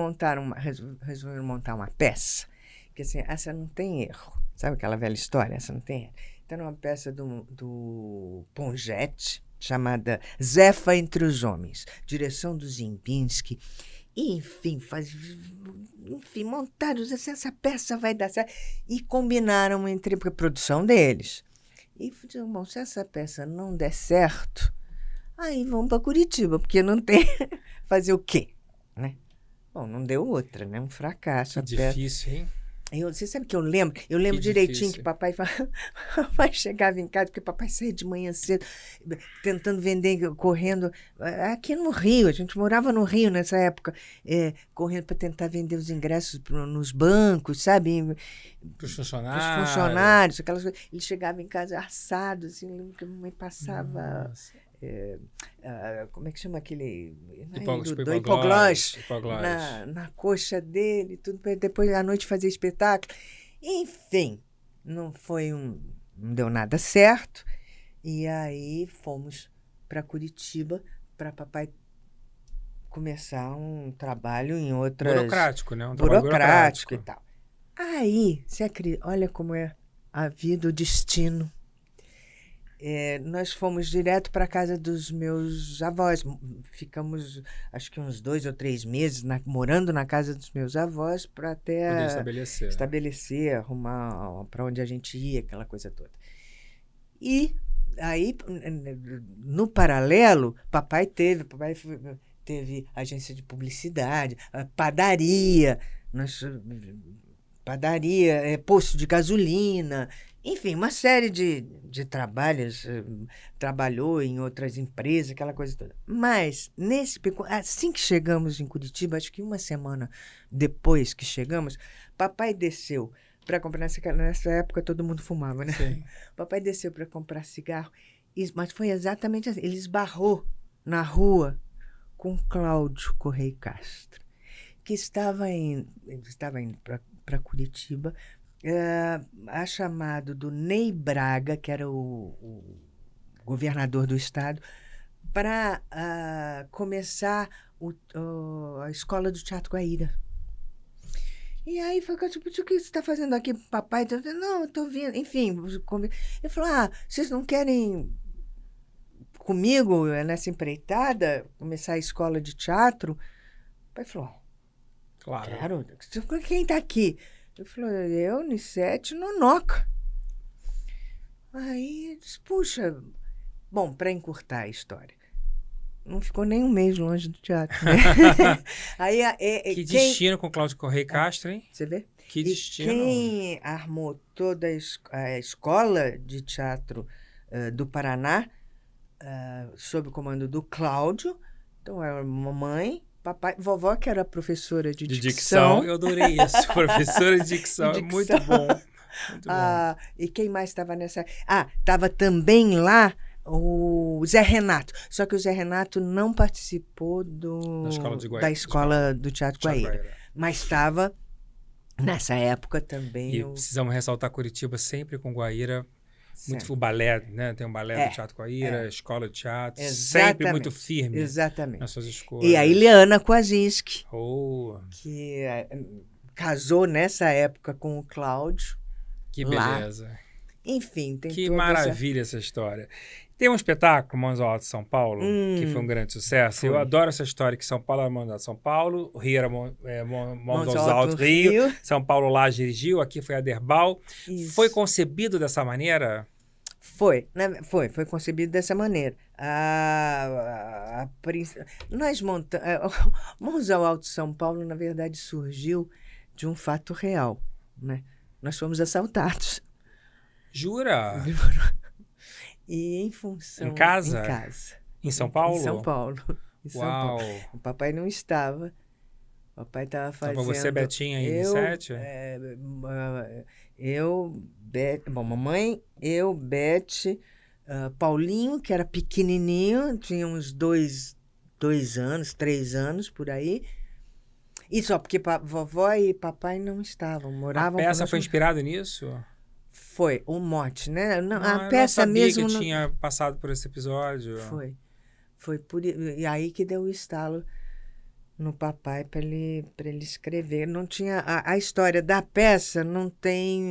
resolveram montar uma peça, que assim, essa não tem erro. Sabe aquela velha história? Essa não tem erro. Então, era uma peça do Pongetti, chamada Zefa entre os Homens, direção do Ziembinski. Enfim, montaram, essa peça vai dar certo. E combinaram porque a produção deles. E disseram, bom, se essa peça não der certo, aí vamos para Curitiba, porque não tem fazer o quê, né? Bom, não deu outra, né? Um fracasso. Difícil, hein? Você sabe que eu lembro? Eu lembro direitinho que papai chegava em casa, porque papai saía de manhã cedo, tentando vender, correndo. Aqui no Rio, a gente morava no Rio nessa época, correndo para tentar vender os ingressos nos bancos, sabe? Para os funcionários, aquelas coisas. Ele chegava em casa assado, assim, eu lembro que a mamãe passava... como é que chama aquele... do hipoglós na coxa dele, tudo para depois à noite fazer espetáculo. Enfim, não deu nada certo. E aí fomos para Curitiba para papai começar um trabalho em outras... Burocrático, né? Burocrático e tal. Aí, olha como é a vida, o destino. Nós fomos direto para a casa dos meus avós. Ficamos, acho que uns 2 ou 3 meses morando na casa dos meus avós para até poder estabelecer, arrumar para onde a gente ia, aquela coisa toda. E aí, no paralelo, papai teve agência de publicidade, padaria, posto de gasolina, enfim, uma série de trabalhos, trabalhou em outras empresas, aquela coisa toda. Mas, assim que chegamos em Curitiba, acho que uma semana depois que chegamos, papai desceu para comprar cigarro. Nessa época todo mundo fumava, né? Sim. Papai desceu para comprar cigarro, mas foi exatamente assim. Ele esbarrou na rua com Cláudio Correia Castro, que estava indo para Curitiba, a chamado do Ney Braga, que era o governador do estado, para começar a escola do Teatro Guaíra. E aí foi tipo, o que você está fazendo aqui, papai? Não, eu estou vindo. Enfim, ele falou, vocês não querem comigo nessa empreitada, começar a escola de teatro? O pai falou, claro. Quem está aqui? Ele falou, eu, Nissete, Nonoca. Aí, eu disse, puxa, bom, para encurtar a história, não ficou nem um mês longe do teatro, né? Aí, Que destino com Cláudio Correia Castro, hein? Você vê? Que destino. Quem armou toda a escola de teatro do Paraná, sob o comando do Cláudio, então era mamãe, papai, vovó, que era professora de dicção. Eu adorei isso, professora de dicção, é muito bom. Muito bom. E quem mais estava nessa... estava também lá o Zé Renato. Só que o Zé Renato não participou da escola do Teatro Guaíra. Mas estava, nessa época também... E precisamos ressaltar Curitiba sempre com Guaíra. Muito o balé, né? Tem um balé do Teatro Guaíra, escola de teatro. Exatamente. Sempre muito firme nas suas escolhas. E a Ileana Koazinski, que casou nessa época com o Cláudio. Que beleza. Lá. Enfim, tem que maravilha essa história. Tem um espetáculo, Mãos ao Alto de São Paulo, que foi um grande sucesso. Foi. Eu adoro essa história, que São Paulo era Mãos ao Alto de São Paulo, o Rio era Mãos ao Alto Rio, São Paulo lá dirigiu, aqui foi a Derbal. Foi concebido dessa maneira? Foi concebido dessa maneira. Nós Mãos ao Alto de São Paulo, na verdade, surgiu de um fato real, né? Nós fomos assaltados. Jura? E em função... Em casa? Em casa. Em São Paulo? Em São Paulo. Uau! O papai não estava. O papai estava fazendo... Então, você, Betinha, aí, de 7? Mamãe, eu, Bete, Paulinho, que era pequenininho, tinha uns 2 anos, 3 anos, por aí. E só porque vovó e papai não estavam, moravam... A peça foi inspirada nisso? Foi, o mote, né? A peça eu não sabia mesmo... que tinha passado por esse episódio. Foi e aí que deu o estalo no papai para ele escrever. Não tinha... A história da peça não tem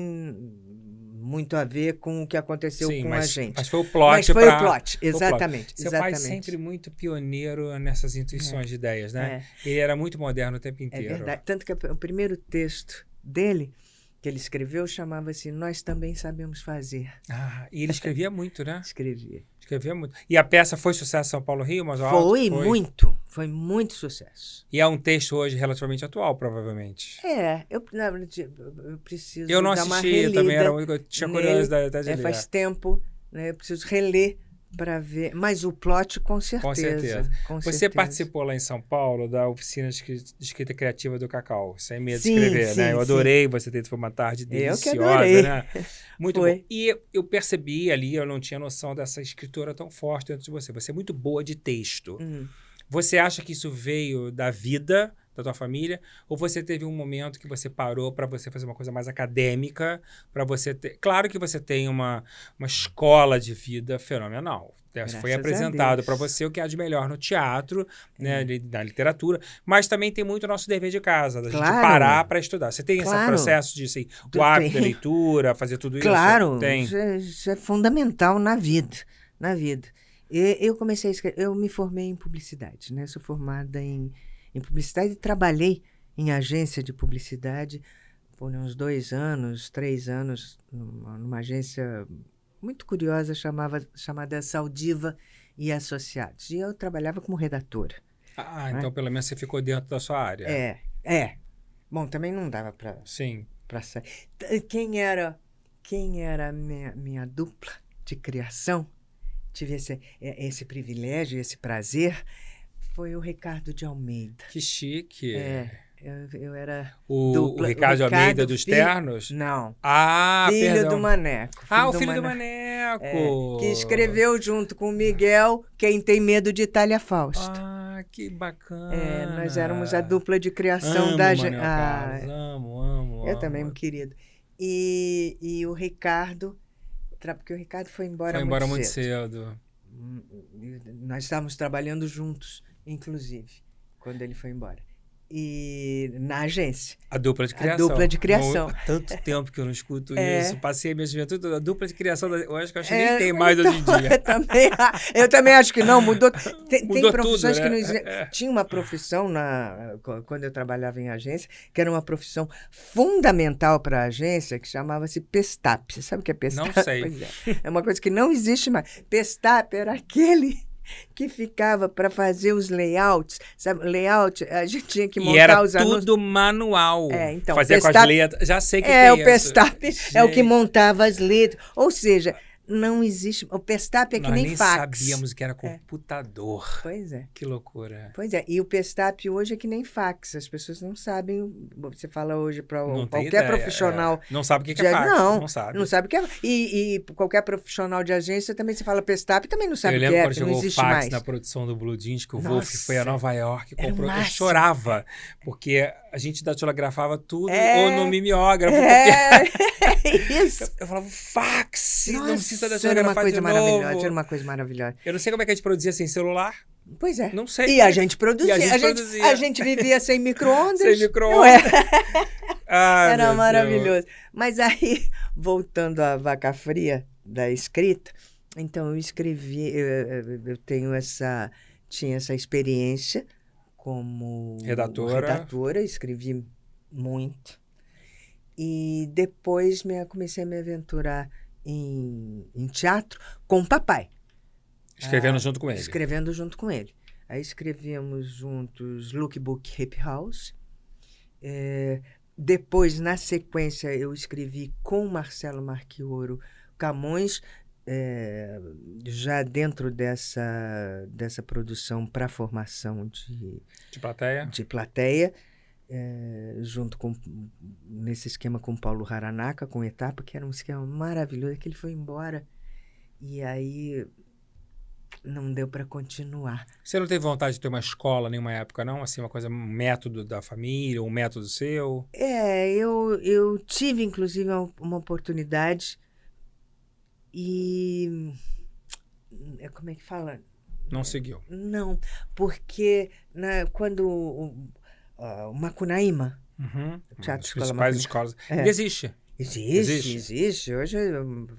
muito a ver com o que aconteceu com a gente. Mas foi o plot. Mas foi o plot, exatamente. Seu pai sempre muito pioneiro nessas intuições de ideias, né? Ele era muito moderno o tempo inteiro. É verdade. Tanto que o primeiro texto dele, que ele escreveu, chamava-se Nós Também Sabemos Fazer. E ele escrevia muito, né? Escrevia muito. E a peça foi sucesso em São Paulo, Rio, mas Foi muito sucesso. E é um texto hoje relativamente atual, provavelmente. Eu preciso Eu não dar uma assisti, relida, também eu tinha curiosidade de ler. Faz tempo, né? Eu preciso reler para ver. Mas o plot, com certeza. Você participou lá em São Paulo da oficina de escrita criativa do Cacau, sem medo de escrever, né? Eu adorei você ter, foi uma tarde deliciosa, né? Muito bom. E eu percebi ali, eu não tinha noção dessa escritora tão forte dentro de você. Você é muito boa de texto. Você acha que isso veio da vida da tua família? Ou você teve um momento que você parou para você fazer uma coisa mais acadêmica, para você ter... Claro que você tem uma escola de vida fenomenal. Foi apresentado para você o que há de melhor no teatro, né, na literatura, mas também tem muito o nosso dever de casa, da gente parar para estudar. Você tem esse processo de assim, o hábito da leitura, fazer tudo isso? Claro, isso é fundamental na vida. Eu comecei a escrever, eu me formei em publicidade, né? Sou formada em publicidade e trabalhei em agência de publicidade por uns 2 anos, 3 anos, numa agência muito curiosa chamada Saldiva e Associados. E eu trabalhava como redatora. Então pelo menos você ficou dentro da sua área. Bom, também não dava para sair. Quem era a minha dupla de criação, tive esse privilégio, esse prazer, foi o Ricardo de Almeida. Que chique. Eu era o Ricardo de Almeida dos Ternos? Não. Filho do Maneco. O filho do Maneco. Que escreveu junto com o Miguel Quem Tem Medo de Itália Fausto. Que bacana. Nós éramos a dupla de criação da gente. Amo. Eu também, meu querido. E o Ricardo, porque o Ricardo foi embora muito cedo. Nós estávamos trabalhando juntos, inclusive, quando ele foi embora. E na agência. A dupla de criação. Tanto tempo que eu não escuto isso. Passei a minha juventude, a dupla de criação, eu acho que nem tem mais hoje em dia. Eu também acho que não, mudou. Tem profissões tudo, né? que não existem. Tinha uma profissão, quando eu trabalhava em agência, que era uma profissão fundamental para a agência, que chamava-se Pestap. Você sabe o que é Pestap? Não sei. Pois é uma coisa que não existe mais. Pestap era aquele que ficava para fazer os layouts, sabe? Layout, a gente tinha que E montar era os anúncios. tudo manual. Então, Fazia com as Pestap- letras. Já sei o que É, é o isso. Pestap é o que Gente, montava as letras. Ou seja, não existe. O Pestap é que nós nem nem fax. sabíamos que era computador. Pois é. Que loucura. Pois é, e o Pestap hoje é que nem fax. As pessoas não sabem. Você fala hoje para Não tem qualquer ideia, profissional. Não sabe o que de- é fax. não, Não sabe. não sabe o que é. E qualquer profissional de agência também se fala Pestap também não sabe Eu o que lembro é, quando porque não chegou o existe fax mais. na produção do Blue Jeans, que o Wolf foi a Nossa, Nova York e era o comprou. Eu máximo. chorava, porque a gente datilografava tudo É, ou no mimeógrafo. É, isso. Eu falava, fax! Não precisa Nossa, era uma datilografar coisa de maravilhosa, novo. era uma coisa maravilhosa. Eu não sei como é que a gente produzia sem celular. Pois é. Não sei. E a gente produzia. E a gente produzia. A gente vivia sem micro-ondas. Sem Não é? micro-ondas. Ah, Era meu maravilhoso. Mas aí, voltando à vaca fria da escrita, então eu escrevi, eu tinha essa experiência como redatora, escrevi muito. E depois comecei a me aventurar em teatro com o papai. Escrevendo junto com ele. Escrevendo junto com ele. Aí escrevíamos juntos Lookbook Hip House. Depois, na sequência, eu escrevi com Marcelo Marchioro Camões, já dentro dessa produção para formação de plateia, junto nesse esquema com Paulo Haranaca, com Etapa, que era um esquema maravilhoso, que ele foi embora. E aí não deu para continuar. Você não teve vontade de ter uma escola em nenhuma época, não? Assim, uma coisa, um método da família, um método seu? Eu tive, inclusive, uma oportunidade e... Como é que fala? Não seguiu. Não, porque quando o Macunaíma, o Teatro As Escola principais Macunaíma, escolas. Ainda existe. Existe. Hoje é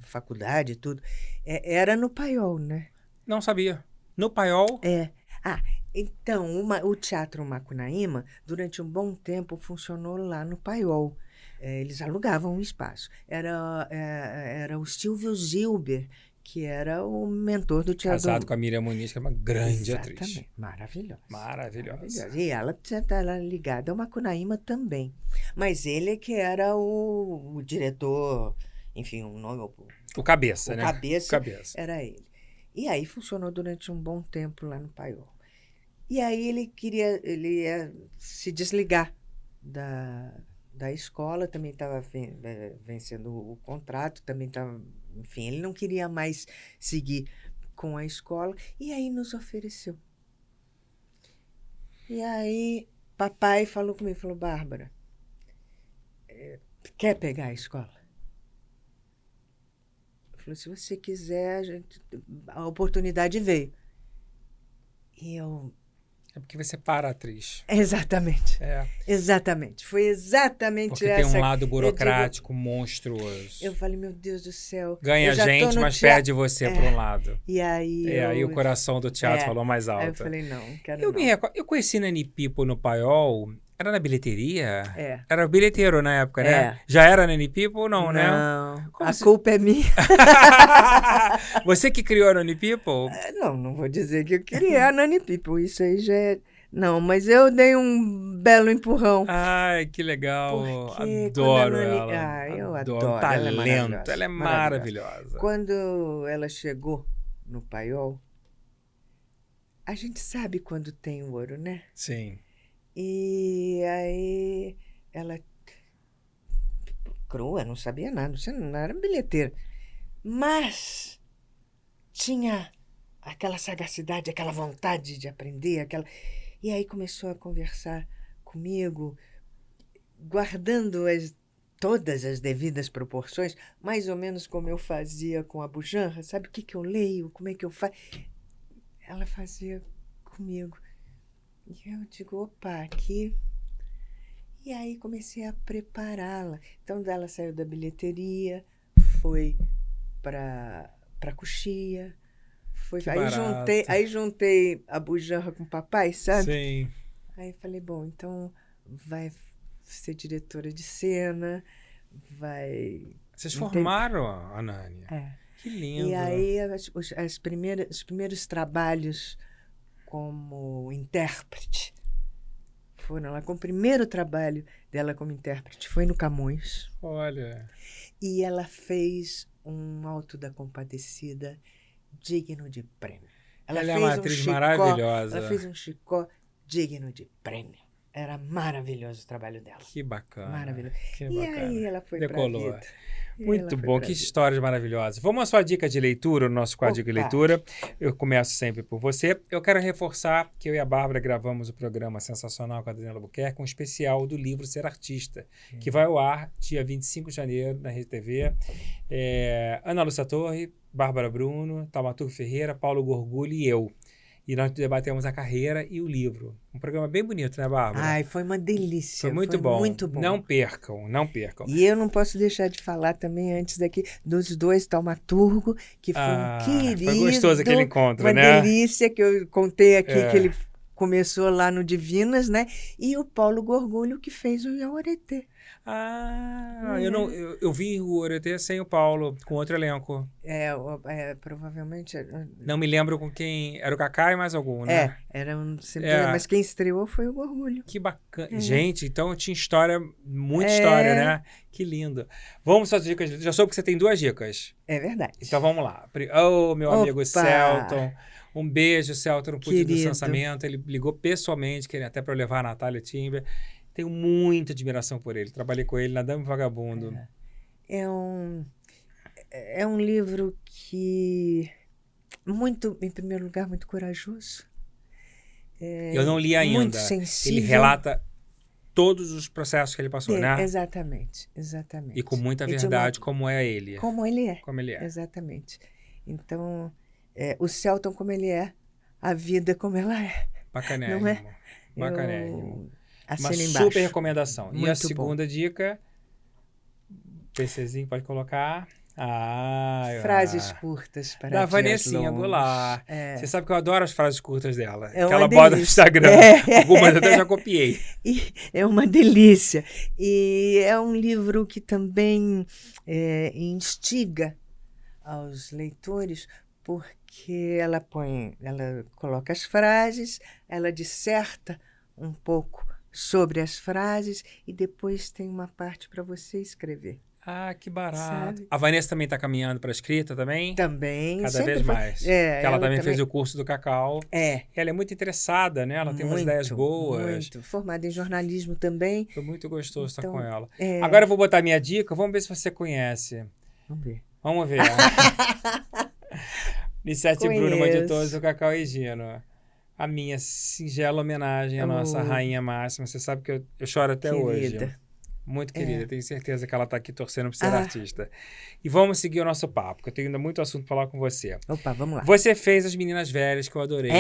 faculdade e tudo. Era no Paiol, né? Não sabia. No Paiol? Então, o Teatro Macunaíma, durante um bom tempo, funcionou lá no Paiol. Eles alugavam um espaço. Era o Silvio Zilber, que era o mentor do teatro. Casado com a Miriam Muniz, que é uma grande atriz. Exatamente. Maravilhosa. E ela está ligada ao Macunaíma também. Mas ele que era o diretor, enfim, o nome... O cabeça, né? Cabeça era ele. E aí funcionou durante um bom tempo lá no Paiol. E aí ele ia se desligar da escola, também estava vencendo o contrato, também estava, enfim, ele não queria mais seguir com a escola, e aí nos ofereceu. E aí papai falou comigo, falou, Bárbara, quer pegar a escola? Falou, se você quiser, a oportunidade veio. E eu... É porque você para a atriz. Exatamente. Exatamente. Foi exatamente porque essa... Porque tem um lado burocrático monstruoso. Eu falei, meu Deus do céu. Ganha gente, mas perde você por um lado. E aí... aí o coração do teatro falou mais alto. Aí eu falei, não quero Eu conheci Nani People no Paiol... Era na bilheteria? Era bilheteiro na época, né? Já era Nani People ou não, né? Não, culpa é minha. Você que criou a Nani People? Não vou dizer que eu criei a Nani People, isso aí já é... Não, mas eu dei um belo empurrão. Ai, que legal. Porque adoro ela. Eu adoro. Talento. Ela é maravilhosa. Quando ela chegou no Paiol, a gente sabe quando tem ouro, né? Sim. E aí ela, crua, não sabia nada, não era bilheteira. Mas tinha aquela sagacidade, aquela vontade de aprender, E aí começou a conversar comigo, guardando todas as devidas proporções, mais ou menos como eu fazia com a Bujanra. Sabe o que eu leio? Como é que eu faço? Ela fazia comigo. E eu digo, opa, aqui... E aí comecei a prepará-la. Então, ela saiu da bilheteria, foi para coxia, aí juntei a Bujanra com o papai, sabe? Sim. Aí falei, bom, então vai ser diretora de cena, vai... Vocês formaram a Nani. Que lindo. E aí, os primeiros trabalhos como intérprete foram lá. Com o primeiro trabalho dela como intérprete foi no Camões. Olha. E ela fez um Alto da Compadecida digno de prêmio. Ela é uma atriz maravilhosa. Ela fez um Chicó digno de prêmio. Era maravilhoso o trabalho dela. Que bacana. Maravilhoso. Que e bacana. aí ela foi Decolou. pra vida. Muito bom, que histórias maravilhosas. Vamos à sua dica de leitura, o nosso quadro de leitura. Eu começo sempre por você. Eu quero reforçar que eu e a Bárbara gravamos o programa Sensacional com a Daniela Albuquerque, um especial do livro Ser Artista, que vai ao ar dia 25 de janeiro na Rede TV. Ana Lúcia Torre, Bárbara Bruno, Taumaturgo Ferreira, Paulo Gorgulho e eu. E nós debatemos a carreira e o livro. Um programa bem bonito, né, Bárbara? Ai, foi uma delícia. Foi muito bom. Muito bom. Não percam, não percam. E eu não posso deixar de falar também, antes daqui, dos dois Taumaturgo, que foi um querido. Foi gostoso aquele encontro, uma né? Uma delícia, que eu contei aqui, que ele começou lá no Divinas, né? E o Paulo Gorgulho, que fez o Iaoretê. Eu vi o Oretê sem o Paulo, com outro elenco. Provavelmente... Não me lembro com quem... Era o Cacá e mais algum, né? Mas quem estreou foi o Gorgulho. Que bacana. Gente, então tinha história, muita história, né? Que lindo. Vamos às dicas. Já soube que você tem 2 dicas. É verdade. Então vamos lá. Meu amigo Celton. Um beijo, Celton. Não pude ir no lançamento. Ele ligou pessoalmente, querendo até para eu levar a Natália Timber. Tenho muita admiração por ele. Trabalhei com ele na Dama e Vagabundo. É um livro que, em primeiro lugar, muito corajoso. Eu não li ainda. Muito sensível. Ele relata todos os processos que ele passou, né? Exatamente. E com muita verdade, como é ele. Como ele é. Como ele é. Exatamente. Então, o Celton como ele é, a vida como ela é. Bacanérrimo. Não é? Bacanérrimo. Uma embaixo. super recomendação. Muito e a segunda dica, PCzinho pode colocar. Frases curtas para da dias Vanessinha longos. Goulart. Você sabe que eu adoro as frases curtas dela. É que uma ela bota no delícia. Instagram. Algumas até já copiei. É uma delícia. E é um livro que também instiga aos leitores, porque ela coloca as frases, ela disserta um pouco sobre as frases e depois tem uma parte para você escrever. Que barato. Sabe? A Vanessa também está caminhando para a escrita também? Também. Cada vez mais. Porque ela também fez o curso do Cacau. Ela é muito interessada, né? Ela tem umas ideias boas. Muito. Formada em jornalismo também. Foi muito gostoso estar com ela. É... Agora eu vou botar minha dica. Vamos ver se você conhece. Vamos ver. Lissete Bruno, de todos, o Cacau e Gino. A minha singela homenagem à nossa rainha máxima. Você sabe que eu choro até hoje. Muito querida, tenho certeza que ela está aqui torcendo para ser artista. E vamos seguir o nosso papo, porque eu tenho ainda muito assunto para falar com você. Opa, vamos lá. Você fez As Meninas Velhas, que eu adorei.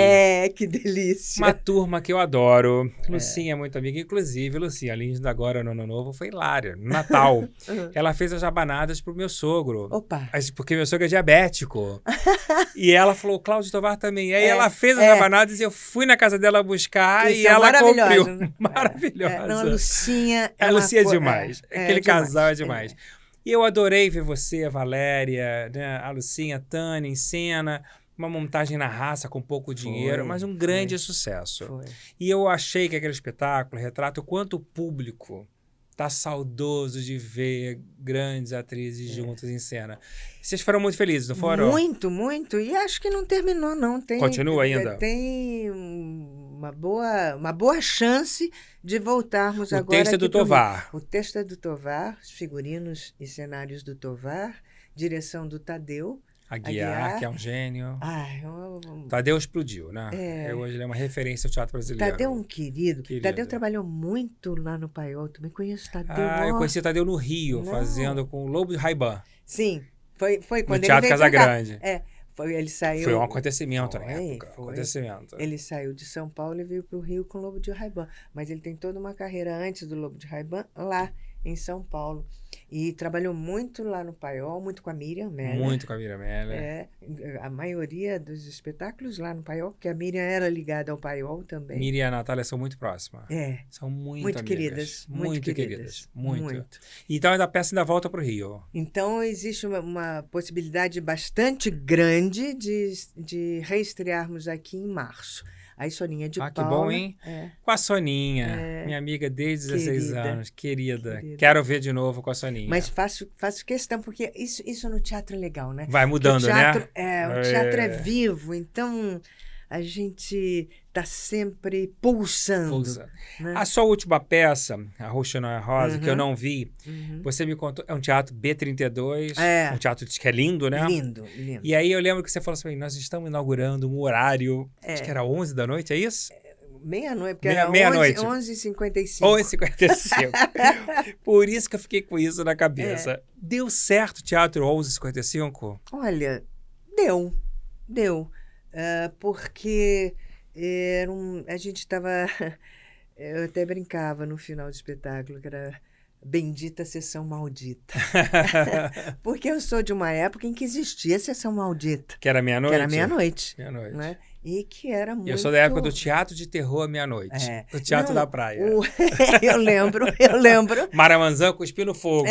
Que delícia. Uma turma que eu adoro. Lucinha é muito amiga. Inclusive, Lucinha, além de agora no Ano Novo, foi hilária. No Natal, ela fez as jabanadas pro meu sogro. Opa. Porque meu sogro é diabético. E ela falou, Cláudio Tovar também. E aí ela fez as jabanadas e eu fui na casa dela buscar e ela cumpriu. Né? Maravilhosa. Não, a Lucinha é demais. Aquele casal é demais. E eu adorei ver você, a Valéria, né, a Lucinha, a Tânia em cena. Uma montagem na raça com pouco dinheiro, mas um grande sucesso. E eu achei que aquele espetáculo retrata o quanto o público tá saudoso de ver grandes atrizes juntas em cena. Vocês foram muito felizes, não foram? Muito, muito. E acho que não terminou, não. Continua ainda? Tem uma boa chance de voltarmos agora. O texto é do Tovar. O texto é do Tovar, os figurinos e cenários do Tovar, direção do Tadeu Aguiar, que é um gênio. eu... Tadeu explodiu, né? Hoje ele é uma referência ao teatro brasileiro. Tadeu é um querido. Tadeu trabalhou muito lá no Paiol. Também conheço Tadeu. Eu conheci Tadeu no Rio, fazendo com o Lobo de Ray-Ban. Sim, foi quando no Teatro ele veio Casagrande. Ele saiu... Foi um acontecimento na época. Ele saiu de São Paulo e veio para o Rio com o Lobo de Ray-Ban. Mas ele tem toda uma carreira antes do Lobo de Ray-Ban lá em São Paulo. E trabalhou muito lá no Paiol, muito com a Miriam Meller. Muito com a Miriam Meller. É, a maioria dos espetáculos lá no Paiol, porque a Miriam era ligada ao Paiol também. Miriam e a Natália são muito próximas. É. São muito Muito amigas. queridas. Muito queridas. Muito. Então a peça ainda volta para o Rio. Então existe uma possibilidade bastante grande de reestrearmos aqui em março. Aí Soninha de Paula... Que bom, hein? Com a Soninha, minha amiga desde 16 anos. Querida. Quero ver de novo com a Soninha. Mas faço questão, porque isso no teatro é legal, né? Vai mudando, o teatro, né? O teatro é vivo, então a gente está sempre pulsando. Né? A sua última peça, A Roxa Não é Rosa, que eu não vi, você me contou, é um teatro B32, um teatro que é lindo, né? Lindo. E aí eu lembro que você falou assim, nós estamos inaugurando um horário, acho que era 11 da noite, é isso? Meia-noite, porque era 11h55. 11h55. Por isso que eu fiquei com isso na cabeça. Deu certo o teatro 11h55? Olha, deu. Porque a gente estava... Eu até brincava no final do espetáculo, que era bendita sessão maldita. Porque eu sou de uma época em que existia sessão maldita. Que era meia-noite? Que era meia-noite. Meia-noite. Né? E que era muito... Eu sou da época do teatro de terror meia-noite. O teatro da praia. Eu lembro. Maramanzã cuspindo fogo.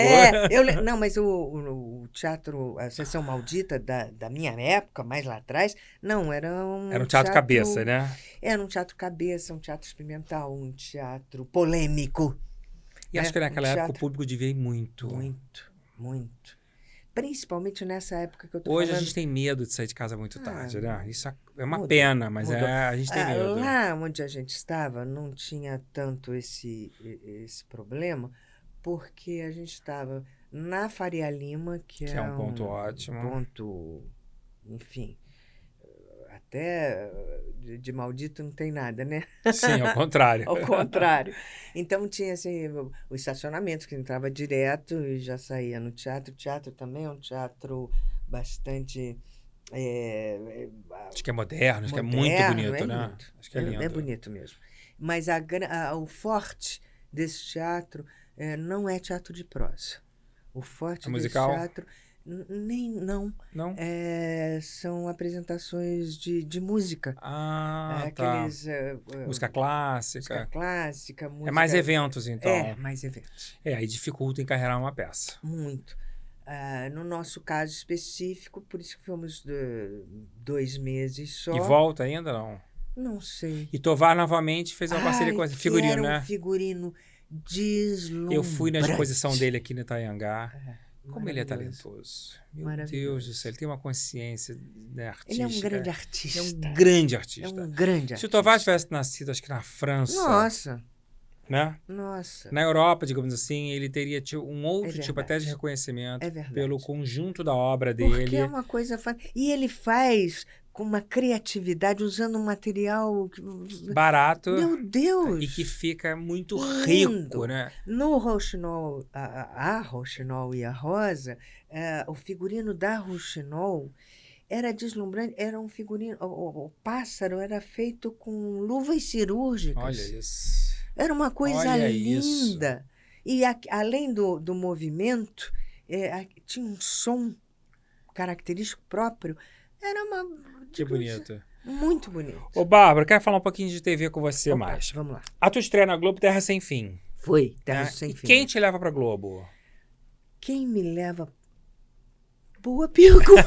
Não, mas o teatro, a sessão maldita da minha época, mais lá atrás, não, era um teatro cabeça, né? Era um teatro cabeça, um teatro experimental, um teatro polêmico. E acho que naquela época o público devia ir muito. Muito. Principalmente nessa época que eu tô falando. Hoje a gente tem medo de sair de casa muito tarde, né? Isso é uma pena, mas a gente tem medo. Lá onde a gente estava não tinha tanto esse problema, porque a gente estava na Faria Lima, que é um ponto ótimo. Ponto, enfim, até de maldito não tem nada, né? Sim, ao contrário. Ao contrário. Então tinha assim, o estacionamento, que entrava direto e já saía no teatro. O teatro também é um teatro bastante... acho que é moderno, acho que é muito bonito, né? Lindo. Acho que é lindo. É bonito mesmo. Mas o forte desse teatro não é teatro de prosa. O forte desse teatro... Não. São apresentações de música. Aqueles, música clássica. Música... É mais eventos, então. Mais eventos. Aí dificulta encarregar uma peça. Muito. No nosso caso específico, por isso que fomos 2 meses só. E volta ainda, não? Não sei. E Tovar novamente fez uma parceria com esse figurino, né? Um figurino deslumbrante. Eu fui na exposição dele aqui no Itaiangá. Como ele é talentoso. Meu Deus do céu, ele tem uma consciência, né, artística. Ele é um grande artista. É um grande artista. Se o Tovar tivesse nascido, acho que na França... Nossa! Né? Nossa! Na Europa, digamos assim, ele teria um outro tipo até de reconhecimento pelo conjunto da obra dele. Porque é uma coisa... E ele faz com uma criatividade, usando um material... barato. Meu Deus! E que fica muito rico, né? No Rouxinol, a Rouxinol e a Rosa, o figurino da Rouxinol era deslumbrante, era um figurino... O pássaro era feito com luvas cirúrgicas. Olha isso. Era uma coisa linda. E além do movimento, tinha um som característico próprio. Era uma... Que bonito. Muito bonito. Ô, Bárbara, quero falar um pouquinho de TV com você mais. Vamos lá. A tua estreia na Globo, Terra Sem Fim. Foi, Terra Sem Fim. E quem te leva pra Globo? Quem me leva... Boa pergunta.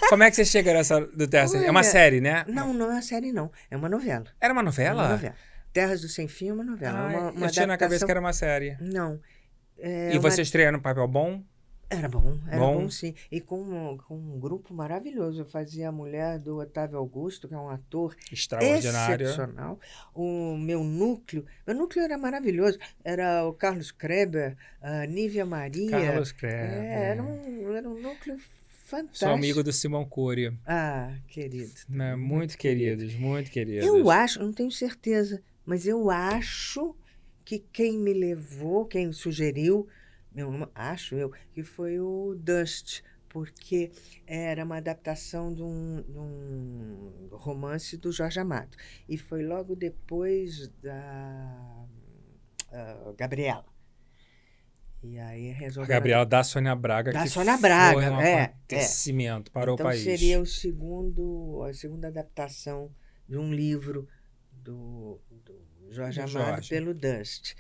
Como é que você chega nessa do Terra Sem Fim? É uma série, né? Não é uma série, não. É uma novela. Era uma novela? É uma novela. Terras do Sem Fim é uma novela. Eu tinha na cabeça que era uma série. Não. E você estreia no papel bom? Era bom sim. E com um grupo maravilhoso. Eu fazia a mulher do Otávio Augusto, que é um ator extraordinário, excepcional. O meu núcleo era maravilhoso. Era o Carlos Kreber, a Nívia Maria. Carlos Kreber. Era um núcleo fantástico. Sou amigo do Simão Cury. Querido. Muito queridos, muito queridos. Eu acho, não tenho certeza, mas eu acho que quem me levou, quem sugeriu, que foi o Dust, porque era uma adaptação de um romance do Jorge Amado. E foi logo depois da Gabriela. E aí A resolveram... Gabriela da Sônia Braga, Da que Sônia Braga, foi um é. acontecimento para o Então país. seria a segunda adaptação de um livro do Jorge Do Amado Jorge. pelo Dust,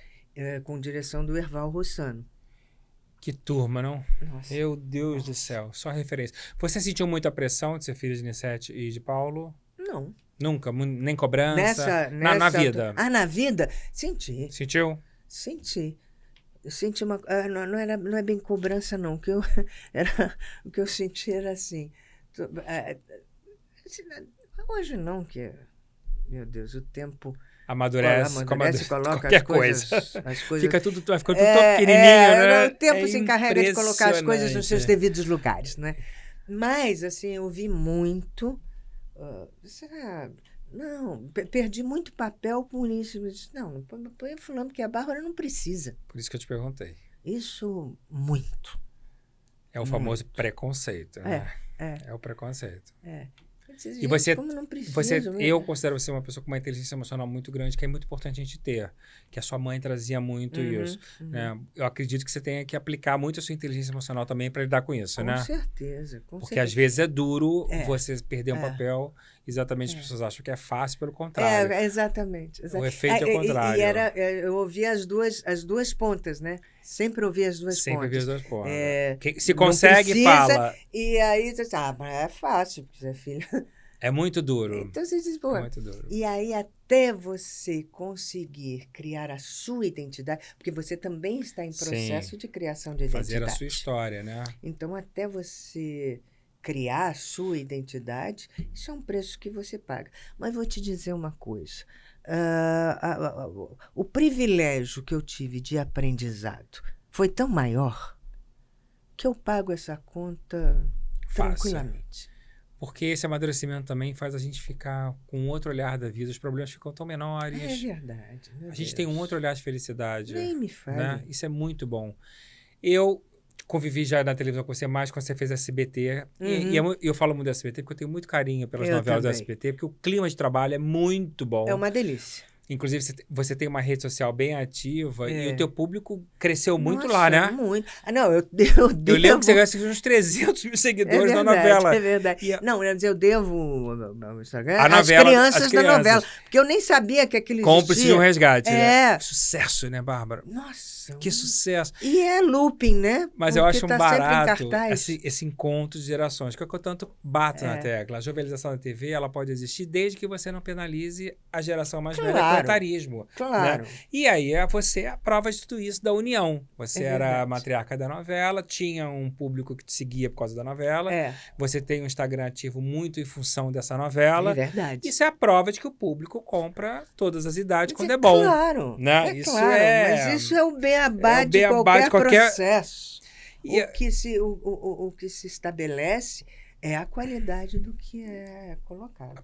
com direção do Erval Rossano. Que turma, não? Nossa. Meu Deus do céu, só referência. Você sentiu muita pressão de ser filho de Nissete e de Paulo? Não. Nunca? Nem cobrança? Na Nessa vida? na vida? Senti. Sentiu? Senti. Eu senti uma... não é bem cobrança, não. O que eu senti era assim... Hoje não, que... Meu Deus, o tempo... Amadurece coloca qualquer as coisas... Fica tudo, vai ficando tudo tão pequenininho, né? O tempo se encarrega de colocar as coisas nos seus impressionante. devidos lugares, né? Mas, assim, eu vi muito... Não, perdi muito papel por isso. Eu disse, não põe fulano, porque a Bárbara não precisa. Por isso que eu te perguntei. Isso, muito. É o famoso preconceito, né? É. É o preconceito. Eu disse, E você, como não precisa, eu considero você uma pessoa com uma inteligência emocional muito grande, que é muito importante a gente ter. Que a sua mãe trazia muito isso. Né? Eu acredito que você tenha que aplicar muito a sua inteligência emocional também para lidar com isso, né? Com certeza. Porque às vezes é duro você perder um papel, exatamente as pessoas acham que é fácil, pelo contrário. Exatamente. O efeito é o contrário. Eu ouvia as duas pontas, né? Sempre ouvi as duas pontas. Sempre ouvi as duas pontas. Se consegue, precisa, fala. E aí você diz, mas é fácil, porque você é filho. É muito duro. Então você diz, pô. É muito duro. E aí até você conseguir criar a sua identidade, porque você também está em processo de criação de identidade. Fazer a sua história, né? Então até você criar a sua identidade, isso é um preço que você paga. Mas vou te dizer uma coisa. O privilégio que eu tive de aprendizado foi tão maior que eu pago essa conta tranquilamente. Porque esse amadurecimento também faz a gente ficar com um outro olhar da vida. Os problemas ficam tão menores. É verdade. A gente tem um outro olhar de felicidade. Nem me fale. Né? Isso é muito bom. Eu convivi já na televisão com você mais quando você fez SBT. E eu falo muito do SBT porque eu tenho muito carinho pelas novelas do SBT, porque o clima de trabalho é muito bom. É uma delícia. Inclusive, você tem uma rede social bem ativa e o teu público cresceu muito lá, né? Muito. Não, eu lembro que você ganhou uns 300 mil seguidores na novela. É verdade. Não, eu devo o Instagram às crianças da novela. Porque eu nem sabia que aquilo existia. Cúmplice de um resgate. Né? Sucesso, né, Bárbara? Nossa. Que sucesso. E é looping, né? Mas porque eu acho tá barato esse encontro de gerações, que é o que eu tanto bato na tecla. A jovelização da TV, ela pode existir desde que você não penalize a geração mais velha. Etarismo. Claro. Né? E aí você é a prova de tudo isso da união. Você era a matriarca da novela, tinha um público que te seguia por causa da novela. Você tem um Instagram ativo muito em função dessa novela. É verdade. Isso é a prova de que o público compra todas as idades quando é bom. Claro. Né? Isso mas isso é o beabá de qualquer processo. O que se estabelece é a qualidade do que é colocado.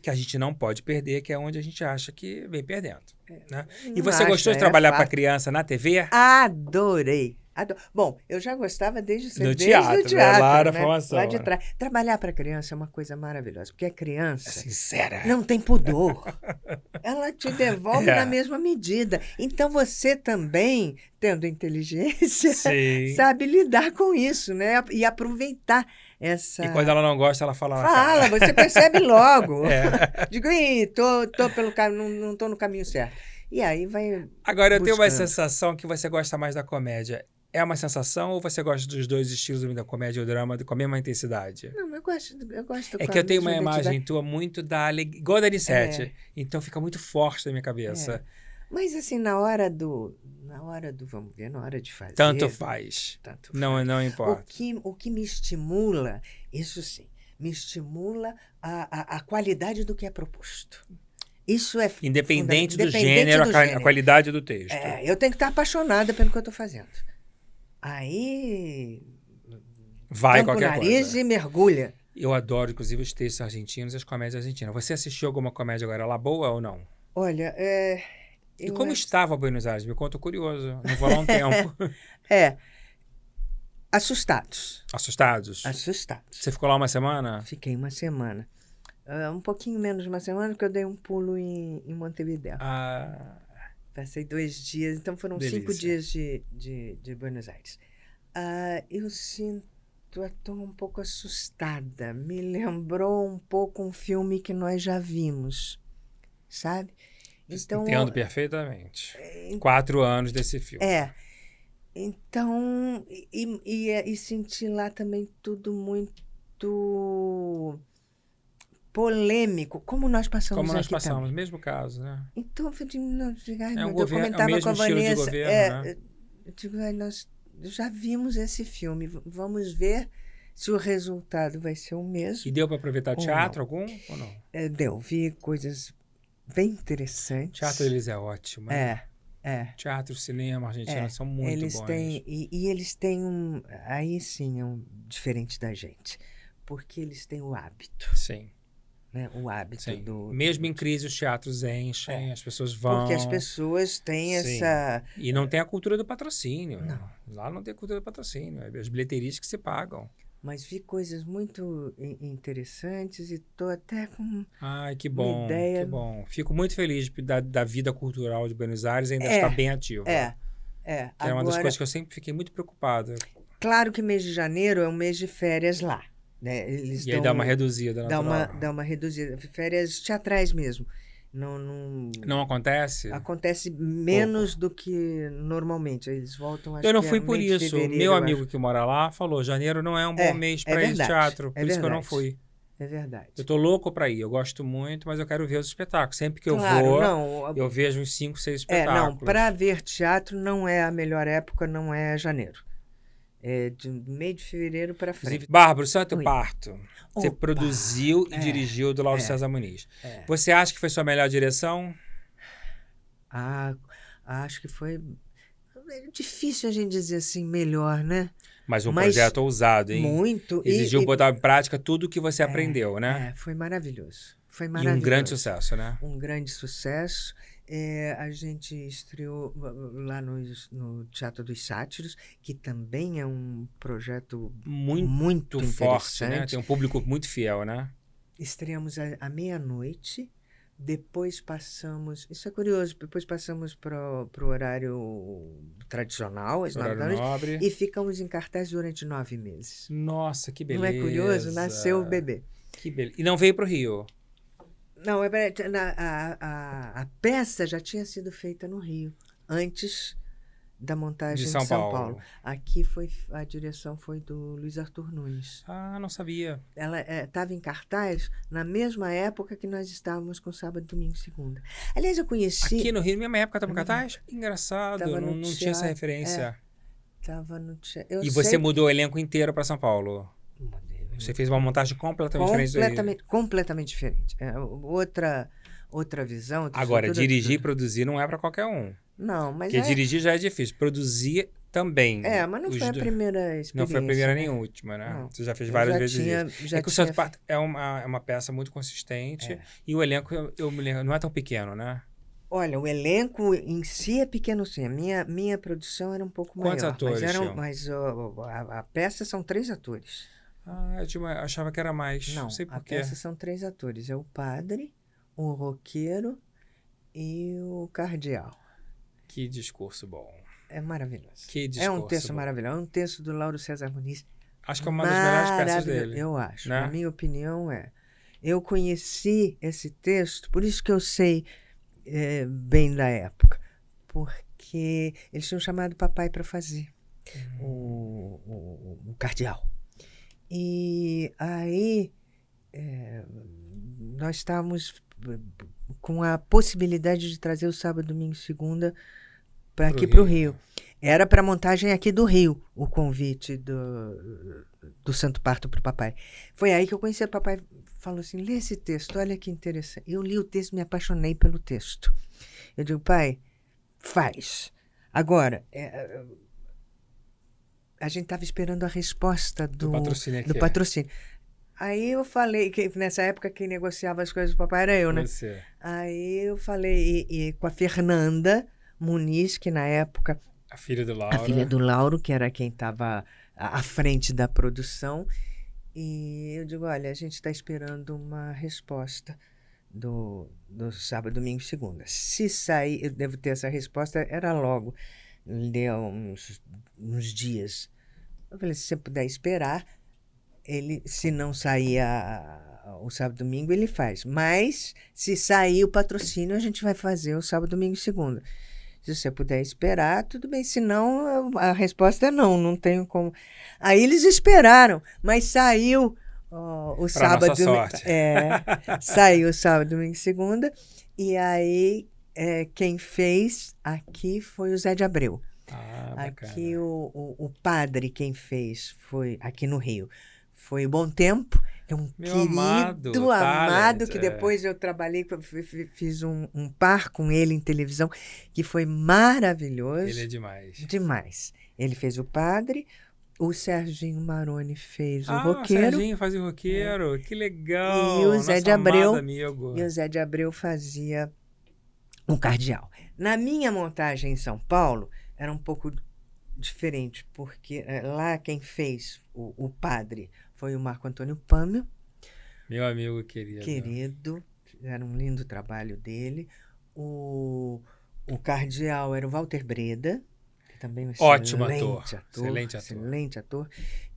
Que a gente não pode perder, que é onde a gente acha que vem perdendo. Né? E você gostou de trabalhar para criança na TV? Adorei. Bom, eu já gostava desde do teatro, lá na formação. Lá de trás. Trabalhar para criança é uma coisa maravilhosa, porque a criança sincera. Não tem pudor. Ela te devolve na mesma medida. Então você também, tendo inteligência, sabe lidar com isso, né? E aproveitar essa... E quando ela não gosta, ela fala. Fala, você percebe logo. Digo, tô pelo caminho, não tô no caminho certo. E aí vai. Agora, eu tenho uma sensação que você gosta mais da comédia. É uma sensação ou você gosta dos dois estilos, da comédia e o drama, com a mesma intensidade? Não, eu gosto É que eu tenho uma imagem tua muito igual da Nissete. Então fica muito forte na minha cabeça. Mas assim, na hora vamos ver, na hora de fazer... Tanto faz. Não importa. O que me estimula, isso sim, me estimula a qualidade do que é proposto. Isso é independente do gênero, a qualidade do texto. Eu tenho que estar apaixonada pelo que eu estou fazendo. Aí... Vai qualquer coisa. O nariz e mergulha. Eu adoro, inclusive, os textos argentinos e as comédias argentinas. Você assistiu alguma comédia agora lá boa ou não? Olha, E como estava Buenos Aires? Me conta, curioso. Não vou lá um tempo. Assustados. Assustados? Assustados. Você ficou lá uma semana? Fiquei uma semana. Um pouquinho menos de uma semana, porque eu dei um pulo em Montevidéu. Passei 2 dias, então foram 5 Delícia. dias de Buenos Aires. Eu estou um pouco assustada. Me lembrou um pouco um filme que nós já vimos, sabe? Então, Entendo perfeitamente. 4 anos desse filme. Então, e senti lá também tudo muito polêmico, como nós passamos Como nós aqui passamos, também. mesmo caso, né? Então, eu falei, não, É um eu governo, é o comentava com mesmo a estilo de Vanessa, governo, né? eu digo, nós já vimos esse filme, vamos ver se o resultado vai ser o mesmo. E deu para aproveitar ou teatro não. algum ou não? Deu, vi coisas bem interessantes. O teatro deles é ótimo, né? Teatro, cinema, argentino são muito eles bons. Têm, e eles têm aí sim, diferente da gente, porque eles têm o hábito. Sim. Né? O hábito Sim. do... Mesmo em crise, os teatros enchem, as pessoas vão. Porque as pessoas têm essa... E não tem a cultura do patrocínio. Não. Lá não tem a cultura do patrocínio. É as bilheterias que se pagam. Mas vi coisas muito interessantes e estou até com Ai, que bom, uma ideia... que bom. Fico muito feliz da vida cultural de Buenos Aires ainda estar bem ativa. Que é uma das coisas que eu sempre fiquei muito preocupado. Claro que mês de janeiro é um mês de férias lá. Né? Aí dá uma reduzida natural. Dá uma reduzida. Férias teatrais mesmo. Não acontece? Acontece menos do que normalmente. Eles voltam, acho que eu não fui por isso. Meu amigo acho. que mora lá falou, janeiro não é um bom mês para ir ao teatro. Por isso que eu não fui. É verdade. Eu tô louco para ir. Eu gosto muito, mas eu quero ver os espetáculos. Sempre que eu vou, eu vejo uns 5, 6 espetáculos. Para ver teatro não é a melhor época, não é janeiro. É de meio de fevereiro para frente. Bárbara, Santo Parto. Você produziu e dirigiu do Lauro César Muniz. Você acha que foi sua melhor direção? Acho que foi... É difícil a gente dizer assim, melhor, né? Mas projeto ousado, hein? Muito. Exigiu botar em prática tudo o que você aprendeu, né? Foi maravilhoso. Foi E maravilhoso. um grande sucesso, né? Um grande sucesso. A gente estreou lá no Teatro dos Sátiros, que também é um projeto muito forte, interessante. né? Tem um público muito fiel, né? Estreamos à meia-noite, depois passamos... Isso é curioso, depois passamos para o horário tradicional, às 9 da noite, e ficamos em cartaz durante 9 meses. Nossa, que beleza! Não é curioso? Nasceu o bebê. Que beleza. E não veio para o Rio? Não, a peça já tinha sido feita no Rio, antes da montagem de São Paulo. Aqui a direção foi do Luiz Arthur Nunes. Não sabia. Ela estava em cartaz na mesma época que nós estávamos com Sábado, Domingo e Segunda. Aliás, eu conheci... Aqui no Rio, na mesma época, estava em cartaz? Engraçado, não tinha essa referência. Estava no teatro. E você mudou o elenco inteiro para São Paulo? Você fez uma montagem completamente diferente. Completamente diferente. Outra visão. Agora, dirigir e produzir não é para qualquer um. Não, mas porque dirigir já é difícil. Produzir também. Mas não foi a primeira experiência. Não foi a primeira nem a última, né? Não. Você já fez várias vezes isso. Que o Santo Parto é uma peça muito consistente. E o elenco, eu me lembro, não é tão pequeno, né? Olha, o elenco em si é pequeno sim. A minha produção era um pouco maior. Quantos atores? Mas a peça são 3 atores. Eu achava que era mais. Não sei por quê. A peça são 3 atores. É o padre, o roqueiro e o cardeal. Que discurso bom. É maravilhoso. Que discurso é um texto bom. Maravilhoso. É um texto do Lauro César Muniz. Acho que é uma das melhores peças dele. Eu acho. Né? Na minha opinião, Eu conheci esse texto, por isso que eu sei bem da época. Porque eles tinham chamado papai para fazer. O cardeal. E aí nós estávamos com a possibilidade de trazer o Sábado, Domingo e Segunda para aqui para o Rio. Era para montagem aqui do Rio, o convite do Santo Parto para o papai. Foi aí que eu conheci o papai. Falou assim, lê esse texto, olha que interessante. Eu li o texto e me apaixonei pelo texto. Eu digo, pai, faz. Agora, a gente estava esperando a resposta do patrocínio. Aí eu falei, que nessa época quem negociava as coisas do papai era eu, né? Você. Aí eu falei e com a Fernanda Muniz, que na época... A filha do Lauro. A filha do Lauro, que era quem estava à frente da produção. E eu digo, olha, a gente está esperando uma resposta do sábado, domingo e segunda. Se sair, eu devo ter essa resposta, era logo, deu uns dias. Eu falei, se você puder esperar, se não sair o sábado, domingo, ele faz. Mas, se sair o patrocínio, a gente vai fazer o sábado, domingo e segunda. Se você puder esperar, tudo bem. Se não, a resposta é não, não tenho como. Aí eles esperaram, mas saiu o sábado. Nossa sorte. Saiu o sábado, domingo e segunda. E aí, quem fez aqui foi o Zé de Abreu. Aqui o padre, quem fez, foi aqui no Rio. Foi o Bom Tempo, que é um querido, amado, que depois eu trabalhei, fiz um par com ele em televisão, que foi maravilhoso. Ele é demais. Demais. Ele fez o padre, o Serginho Maroni fez o roqueiro. O Serginho fazia o roqueiro, que legal. E o Zé de Abreu, amigo. E o Zé de Abreu fazia o cardeal. Na minha montagem em São Paulo, era um pouco diferente, porque lá quem fez o padre foi o Marco Antônio Pâmio. Meu amigo querido. Querido, era um lindo trabalho dele. O cardeal era o Walter Breda, que também é um ótimo ator. Excelente ator.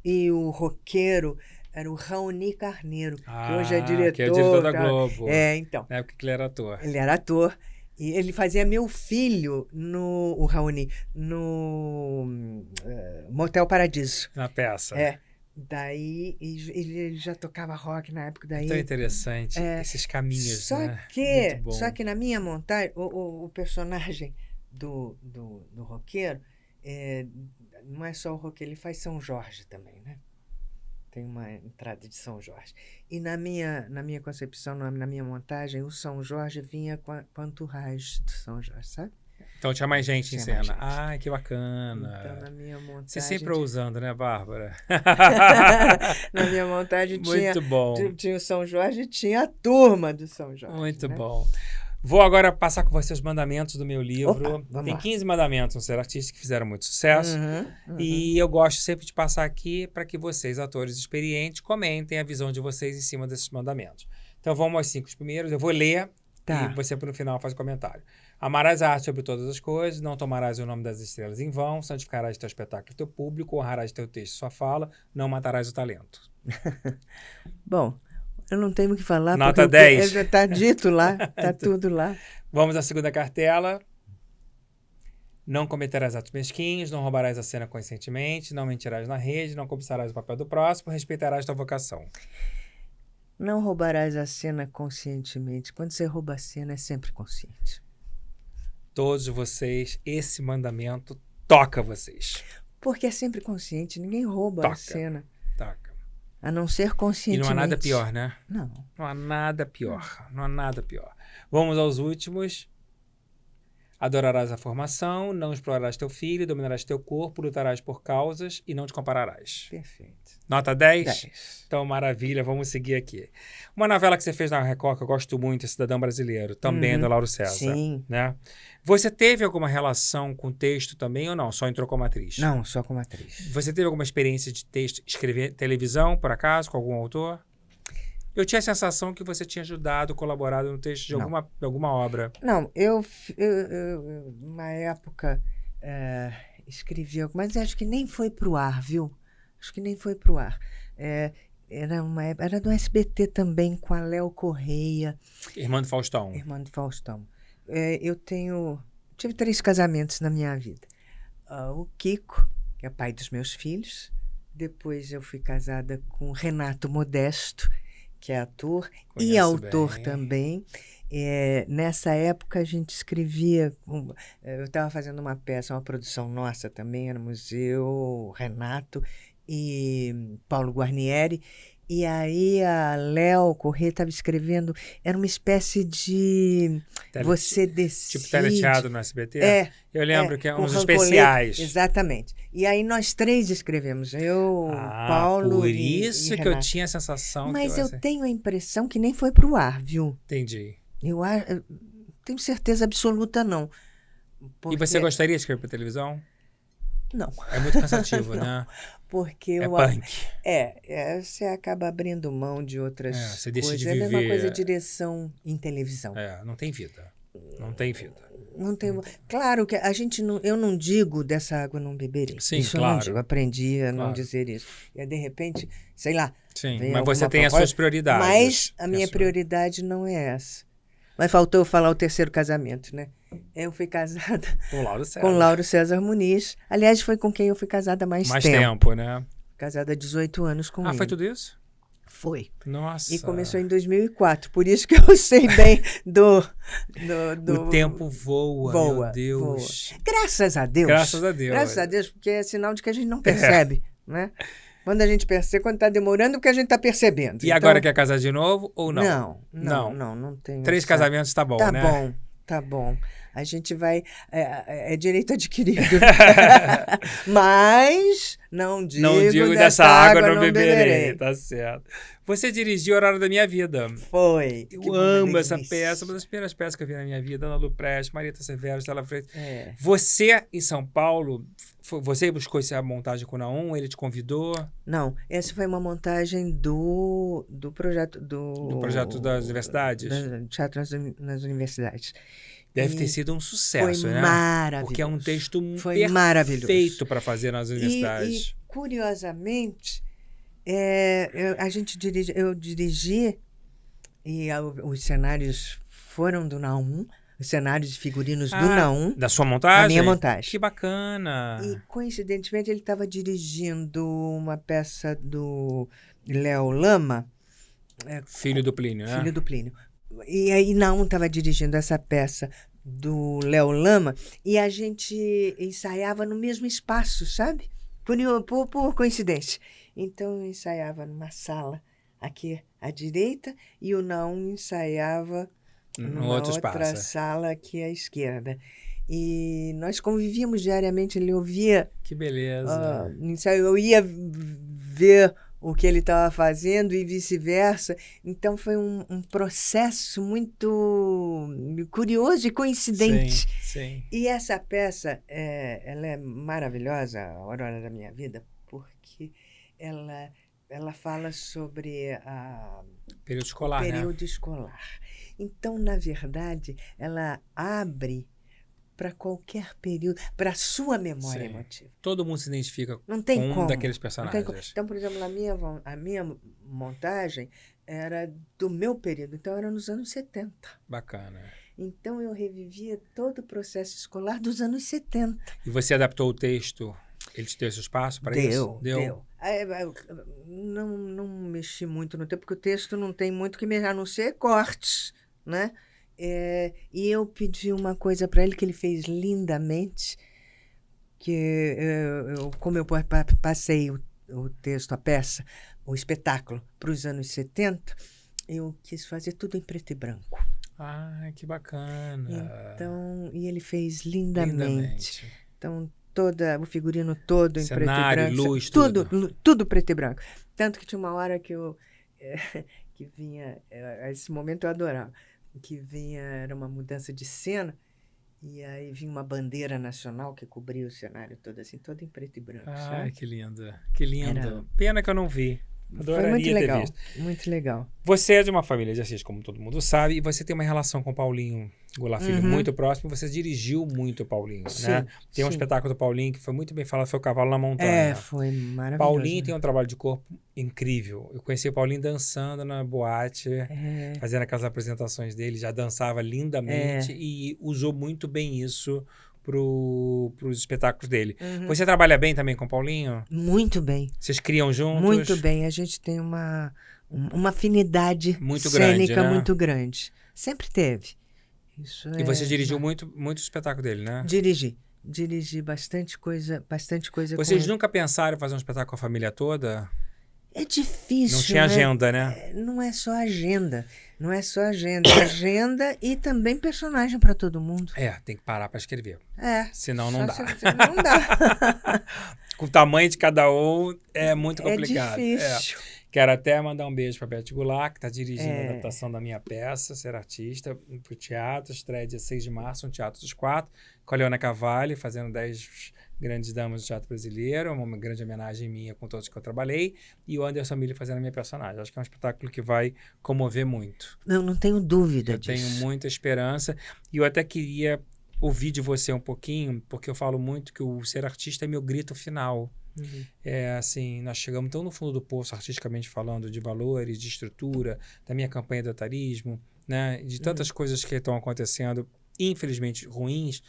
E o roqueiro era o Raoni Carneiro, que hoje é diretor. Que é o diretor da Globo. Então. Na época que ele era ator. Ele era ator. E ele fazia meu filho, o Raoni, no Motel Paradiso. Na peça. Daí, ele já tocava rock na época. Daí, tão interessante, esses caminhos, Só que na minha montagem, o personagem do roqueiro, não é só o roqueiro, ele faz São Jorge também, né? Tem uma entrada de São Jorge. E na minha concepção, na minha montagem, o São Jorge vinha com a entourage do São Jorge, sabe? Então tinha mais gente em cena. Ai, que bacana. Então, na minha montagem... Você sempre usando, né, Bárbara? Na minha montagem Muito tinha o São Jorge e tinha a turma do São Jorge. Muito bom. Vou agora passar com você os mandamentos do meu livro. Tem lá. 15 mandamentos, um ser artistas que fizeram muito sucesso. E eu gosto sempre de passar aqui para que vocês, atores experientes, comentem a visão de vocês em cima desses mandamentos. Então vamos aos 5 primeiros. Eu vou ler e você, no final, faz o comentário. Amarás a arte sobre todas as coisas, não tomarás o nome das estrelas em vão, santificarás teu espetáculo e teu público, honrarás teu texto e sua fala, não matarás o talento. Bom, eu não tenho o que falar, Nota porque 10. Já está dito lá, está tudo lá. Vamos à segunda cartela. Não cometerás atos mesquinhos, não roubarás a cena conscientemente, não mentirás na rede, não cobiçarás o papel do próximo, respeitarás tua vocação. Não roubarás a cena conscientemente. Quando você rouba a cena, é sempre consciente. Todos vocês, esse mandamento toca vocês. Porque é sempre consciente, ninguém rouba a cena. Toca. A não ser conscientemente. E não há nada pior, né? Não. Não há nada pior. Não há nada pior. Vamos aos últimos. Adorarás a formação, não explorarás teu filho, dominarás teu corpo, lutarás por causas e não te compararás. Perfeito. Nota 10? 10. Então, maravilha, vamos seguir aqui. Uma novela que você fez na Record, que eu gosto muito, é Cidadão Brasileiro, também do Lauro César. Sim. Né? Você teve alguma relação com texto também ou não? Só entrou como atriz? Não, só como atriz. Você teve alguma experiência de texto, escrever televisão, por acaso, com algum autor? Eu tinha a sensação que você tinha ajudado, colaborado no texto de alguma obra. Não, eu numa época, escrevi algo, mas acho que nem foi pro ar, viu? Acho que nem foi pro ar. Era do SBT também, com a Léo Correia. Irmã do Faustão. Eu tive 3 casamentos na minha vida. O Kiko, que é pai dos meus filhos. Depois eu fui casada com o Renato Modesto, que é ator e autor também. Nessa época a gente escrevia, eu estava fazendo uma peça, uma produção nossa também, éramos eu, Renato e Paulo Guarnieri, e aí a Léo Corrêa estava escrevendo, era uma espécie de você decide... Tipo teleteatro no SBT? Eu lembro que é uns especiais. Exatamente. E aí nós 3 escrevemos, eu, Paulo por isso e que Renato. Eu tinha a sensação Mas que eu tenho a impressão que nem foi pro ar, viu? Entendi. Eu tenho certeza absoluta, não. E você gostaria de escrever para televisão? Não. É muito cansativo, né? Porque É punk. você acaba abrindo mão de outras Você deixa de coisas. É a mesma coisa viver. direção em televisão. Não tem vida. Não tem vida. Não tem. Claro que a gente não. Eu não digo dessa água não beberei. Sim, Isso eu claro. não digo. Aprendi a não Claro. dizer isso. E aí, de repente, sei lá. Sim, vem mas você alguma tem as proposta, suas prioridades. Mas a minha prioridade não é essa. Mas faltou eu falar o terceiro casamento, né? Eu fui casada com Lauro César Muniz. Aliás, foi com quem eu fui casada há mais tempo. né? Casada há 18 anos com ele. Foi tudo isso? Foi. Nossa. E começou em 2004. Por isso que eu sei bem do O tempo voa, meu Deus. Voa. Graças a Deus. Graças a Deus. Graças a Deus, porque é sinal de que a gente não percebe, né? Quando a gente percebe, quando está demorando, porque a gente está percebendo. E agora quer casar de novo ou não? Não tem. 3 casamentos tá bom, né? Tá bom. A gente vai... É direito adquirido. Mas não digo dessa água não beberei. Tá certo. Você dirigiu Horário da Minha Vida. Foi. Eu amo essa peça. Uma das primeiras peças que eu vi na minha vida. Ana Lu Prestes, Marieta Severo, Stella Freitas. Você, em São Paulo, você buscou essa montagem com o Naum? Ele te convidou? Não. Essa foi uma montagem do projeto... Do projeto das universidades? Do teatro nas universidades. Deve ter sido um sucesso, foi né? Maravilhoso. Porque é um texto perfeito para fazer nas universidades. E curiosamente, eu dirigi e os cenários foram do Naum, os cenários de figurinos do Naum. Da sua montagem? Da minha montagem. Que bacana! E, coincidentemente, ele estava dirigindo uma peça do Léo Lama. Filho do Plínio, né? Filho do Plínio. E aí Naum estava dirigindo essa peça do Léo Lama e a gente ensaiava no mesmo espaço, sabe? Por coincidência. Então eu ensaiava numa sala aqui à direita e o Naum ensaiava numa outra sala aqui à esquerda. E nós convivíamos diariamente, ele ouvia... Que beleza! Eu ia ver o que ele estava fazendo e vice-versa. Então, foi um processo muito curioso e coincidente. Sim. E essa peça, ela é maravilhosa, A Aurora da Minha Vida, porque ela fala sobre período escolar, o período escolar. Então, na verdade, ela abre para qualquer período, para a sua memória emotiva. Todo mundo se identifica com um daqueles personagens. Então, por exemplo, a minha montagem era do meu período, então era nos anos 70. Bacana. Então, eu revivia todo o processo escolar dos anos 70. E você adaptou o texto? Ele te deu esse espaço para isso? Deu. Não mexi muito no texto, porque o texto não tem muito que mexer, a não ser cortes, né? E eu pedi uma coisa para ele que ele fez lindamente, que como eu passei o texto, a peça, o espetáculo para os anos 70, eu quis fazer tudo em preto e branco. Que bacana! Então, e ele fez lindamente. Então, o figurino todo em preto e branco. Luz, tudo preto e branco. Tanto que tinha uma hora que que vinha, esse momento eu adorava, que era uma mudança de cena, e aí vinha uma bandeira nacional que cobria o cenário todo assim, todo em preto e branco. Sabe? Que lindo, que lindo. Pena que eu não vi. Adoraria Foi muito legal, ter visto. muito legal. Você é de uma família de artistas, como todo mundo sabe, e você tem uma relação com o Paulinho Goulart Filho muito próxima, você dirigiu muito o Paulinho, né? Tem um espetáculo do Paulinho que foi muito bem falado, foi o Cavalo na Montanha. Foi maravilhoso. Paulinho tem um trabalho de corpo incrível. Eu conheci o Paulinho dançando na boate, fazendo aquelas apresentações dele, já dançava lindamente e usou muito bem isso pros espetáculos dele. Você trabalha bem também com o Paulinho? Muito bem. Vocês criam juntos? Muito bem. A gente tem uma afinidade muito cênica grande, né? muito grande. Sempre teve. E você dirigiu muito espetáculo dele, né? Dirigi bastante coisa Vocês nunca pensaram em fazer um espetáculo com a família toda? É difícil, não tinha agenda, né? Não é só agenda. Não é só agenda. Agenda e também personagem para todo mundo. Tem que parar para escrever. Senão não dá. Não dá. Com o tamanho de cada um, é muito complicado. É difícil. Quero até mandar um beijo para Beth Goulart, que está dirigindo a adaptação da minha peça, Ser Artista, para o teatro. Estreia dia 6 de março, no Teatro dos Quatro, com a Leona Cavalli, fazendo 10 grandes damas do teatro brasileiro, uma grande homenagem minha com todos que eu trabalhei, e o Anderson Mille fazendo a minha personagem. Acho que é um espetáculo que vai comover muito. Não tenho dúvida disso. Eu tenho muita esperança, e eu até queria ouvir de você um pouquinho, porque eu falo muito que o Ser Artista é meu grito final. Assim, nós chegamos tão no fundo do poço, artisticamente falando, de valores, de estrutura, da minha campanha do etarismo, né, de tantas coisas que estão acontecendo, infelizmente ruins,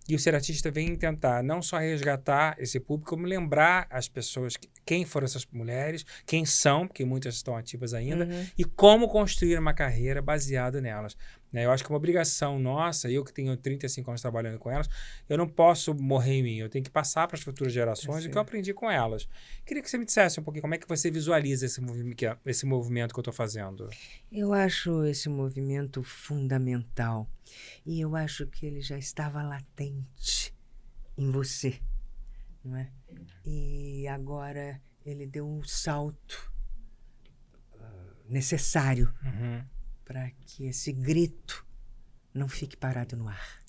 e o Ser Artista vem tentar não só resgatar esse público, como lembrar as pessoas quem foram essas mulheres, quem são, porque muitas estão ativas ainda, e como construir uma carreira baseada nelas. Eu acho que é uma obrigação nossa, eu que tenho 35 anos trabalhando com elas, eu não posso morrer em mim, eu tenho que passar para as futuras gerações o que eu aprendi com elas. Queria que você me dissesse um pouquinho como é que você visualiza esse movimento que eu estou fazendo. Eu acho esse movimento fundamental e eu acho que ele já estava latente em você, não é? E agora ele deu um salto necessário para que esse grito não fique parado no ar.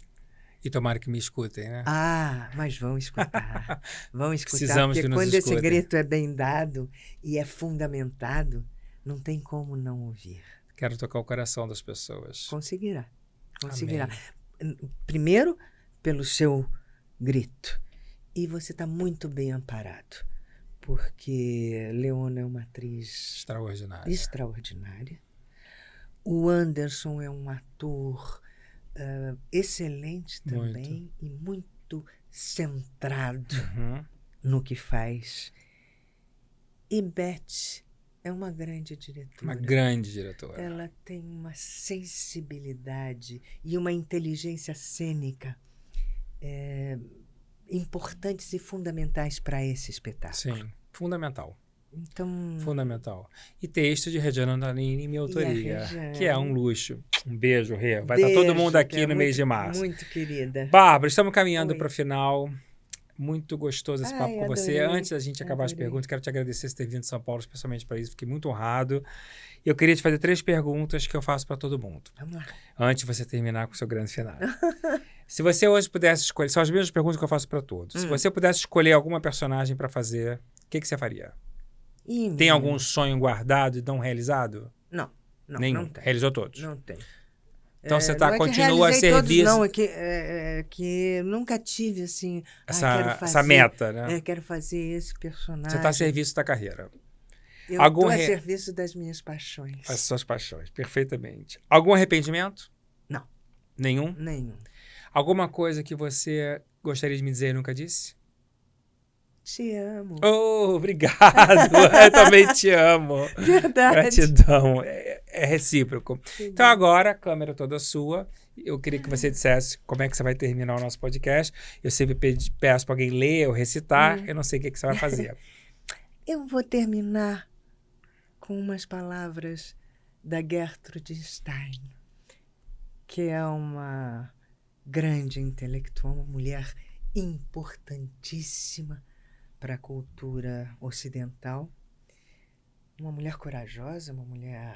E tomara que me escutem, né? Mas vão escutar. Vão escutar, precisamos porque que nos quando escutem. Esse grito é bem dado e é fundamentado, não tem como não ouvir. Quero tocar o coração das pessoas. Conseguirá. Amém. Primeiro, pelo seu grito. E você está muito bem amparado, porque Leona é uma atriz extraordinária. O Anderson é um ator excelente também e muito centrado no que faz. E Beth é uma grande diretora. Uma grande diretora. Ela tem uma sensibilidade e uma inteligência cênica importantes e fundamentais para esse espetáculo. Sim, fundamental. Então, fundamental. E texto de Regiane Antonini, minha autoria, que é um luxo. Um beijo, Rê. Vai estar todo mundo aqui no mês de março. Muito querida. Bárbara, estamos caminhando para o final. Muito gostoso esse papo com você. Adorei. Antes da gente acabar as perguntas, quero te agradecer por ter vindo de São Paulo, especialmente para isso. Fiquei muito honrado. E eu queria te fazer 3 perguntas que eu faço para todo mundo. Vamos lá. Antes de você terminar com o seu grande final. Se você hoje pudesse escolher... São as mesmas perguntas que eu faço para todos. Se você pudesse escolher alguma personagem para fazer, o que você faria? Tem algum sonho guardado e não realizado? Não. Nenhum. Não tem. Realizou todos? Não tem. Então você continua a serviço. serviço. Não, é que nunca tive assim. Essa meta, né? Quero fazer esse personagem. Você está a serviço da carreira. Eu estou a serviço das minhas paixões. As suas paixões, perfeitamente. Algum arrependimento? Não. Nenhum? Nenhum. Alguma coisa que você gostaria de me dizer e nunca disse? Te amo. Oh, obrigado. Eu também te amo. Verdade. Gratidão. É recíproco. Então agora, a câmera toda sua. Eu queria que você dissesse como é que você vai terminar o nosso podcast. Eu sempre peço para alguém ler ou recitar. Eu não sei o que você vai fazer. Eu vou terminar com umas palavras da Gertrude Stein, que é uma grande intelectual, uma mulher importantíssima para a cultura ocidental, uma mulher corajosa, uma mulher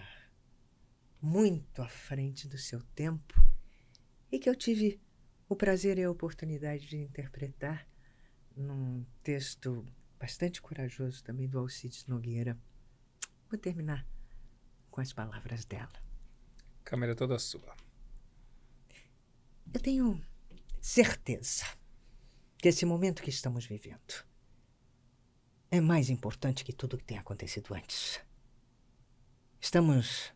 muito à frente do seu tempo e que eu tive o prazer e a oportunidade de interpretar num texto bastante corajoso também do Alcides Nogueira. Vou terminar com as palavras dela. Câmera toda sua. Eu tenho certeza que esse momento que estamos vivendo é mais importante que tudo que tem acontecido antes. Estamos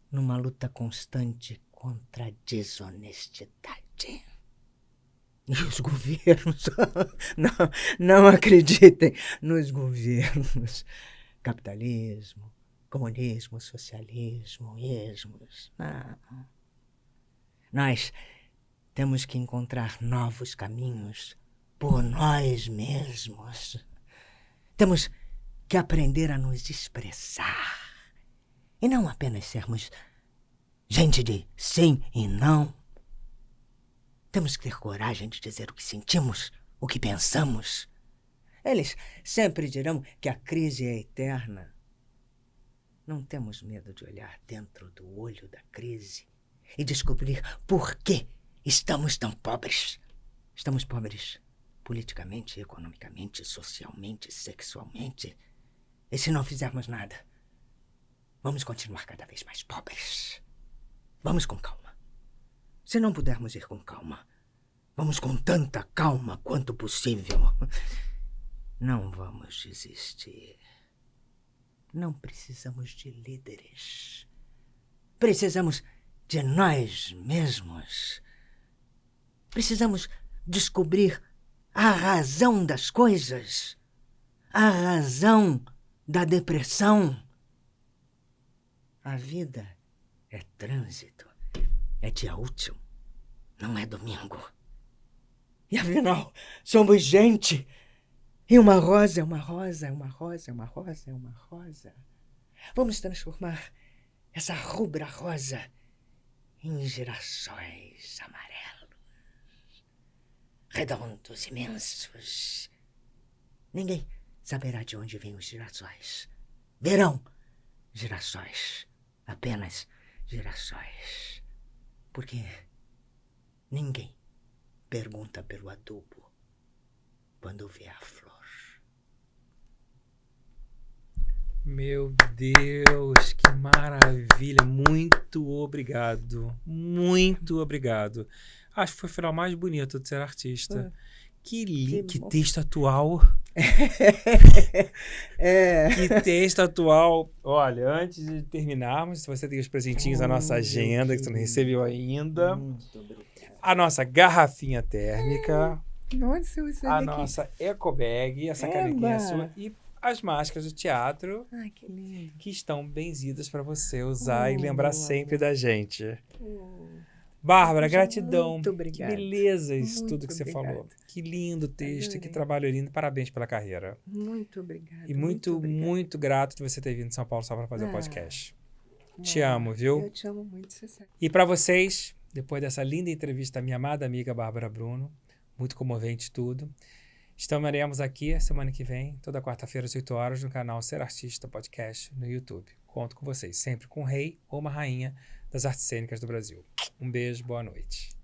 numa luta constante contra a desonestidade. E os governos, não acreditem nos governos. Capitalismo, comunismo, socialismo, ismos. Não. Nós temos que encontrar novos caminhos por nós mesmos. Temos que aprender a nos expressar. E não apenas sermos gente de sim e não. Temos que ter coragem de dizer o que sentimos, o que pensamos. Eles sempre dirão que a crise é eterna, Não temos medo de olhar dentro do olho da crise e descobrir por que estamos tão pobres. Estamos pobres politicamente, economicamente, socialmente, sexualmente. E se não fizermos nada, vamos continuar cada vez mais pobres. Vamos com calma. Se não pudermos ir com calma, vamos com tanta calma quanto possível. Não vamos desistir. Não precisamos de líderes. Precisamos de nós mesmos. Precisamos descobrir a razão das coisas, a razão da depressão. A vida é trânsito, é dia útil, não é domingo. E afinal, somos gente. E uma rosa é uma rosa, é uma rosa, é uma rosa, é uma rosa. Vamos transformar essa rubra rosa em girassóis amarelos, redondos, imensos. Ninguém saberá de onde vêm os girassóis. Verão girassóis, apenas girassóis. Porque ninguém pergunta pelo adubo quando vê a flor. Meu Deus, que maravilha. Muito obrigado. Muito obrigado. Acho que foi o final mais bonito de Ser Artista. Que lindo. Que texto atual. Que texto atual. Olha, antes de terminarmos, se você tem os presentinhos da nossa agenda, que você não recebeu ainda. Muito obrigada. A nossa garrafinha térmica. Nossa, você A nossa eco bag, essa canequinha sua. E as máscaras do teatro. Ai, que lindo. Que estão benzidas para você usar e lembrar sempre da gente. Bárbara, gratidão. Muito obrigada. Que beleza isso Muito tudo que você obrigada. falou. Que lindo texto, Adorei. que trabalho lindo. Parabéns pela carreira. Muito obrigada. E muito, obrigada. muito grato de você ter vindo de São Paulo só para fazer o podcast. Te Mãe, amo, viu? Eu te amo muito, você sabe. E para vocês, depois dessa linda entrevista à minha amada amiga Bárbara Bruno, muito comovente tudo, estaremos aqui semana que vem, toda quarta-feira às 8 horas, no canal Ser Artista Podcast no YouTube. Conto com vocês, sempre com um rei ou uma rainha das artes cênicas do Brasil. Um beijo, boa noite.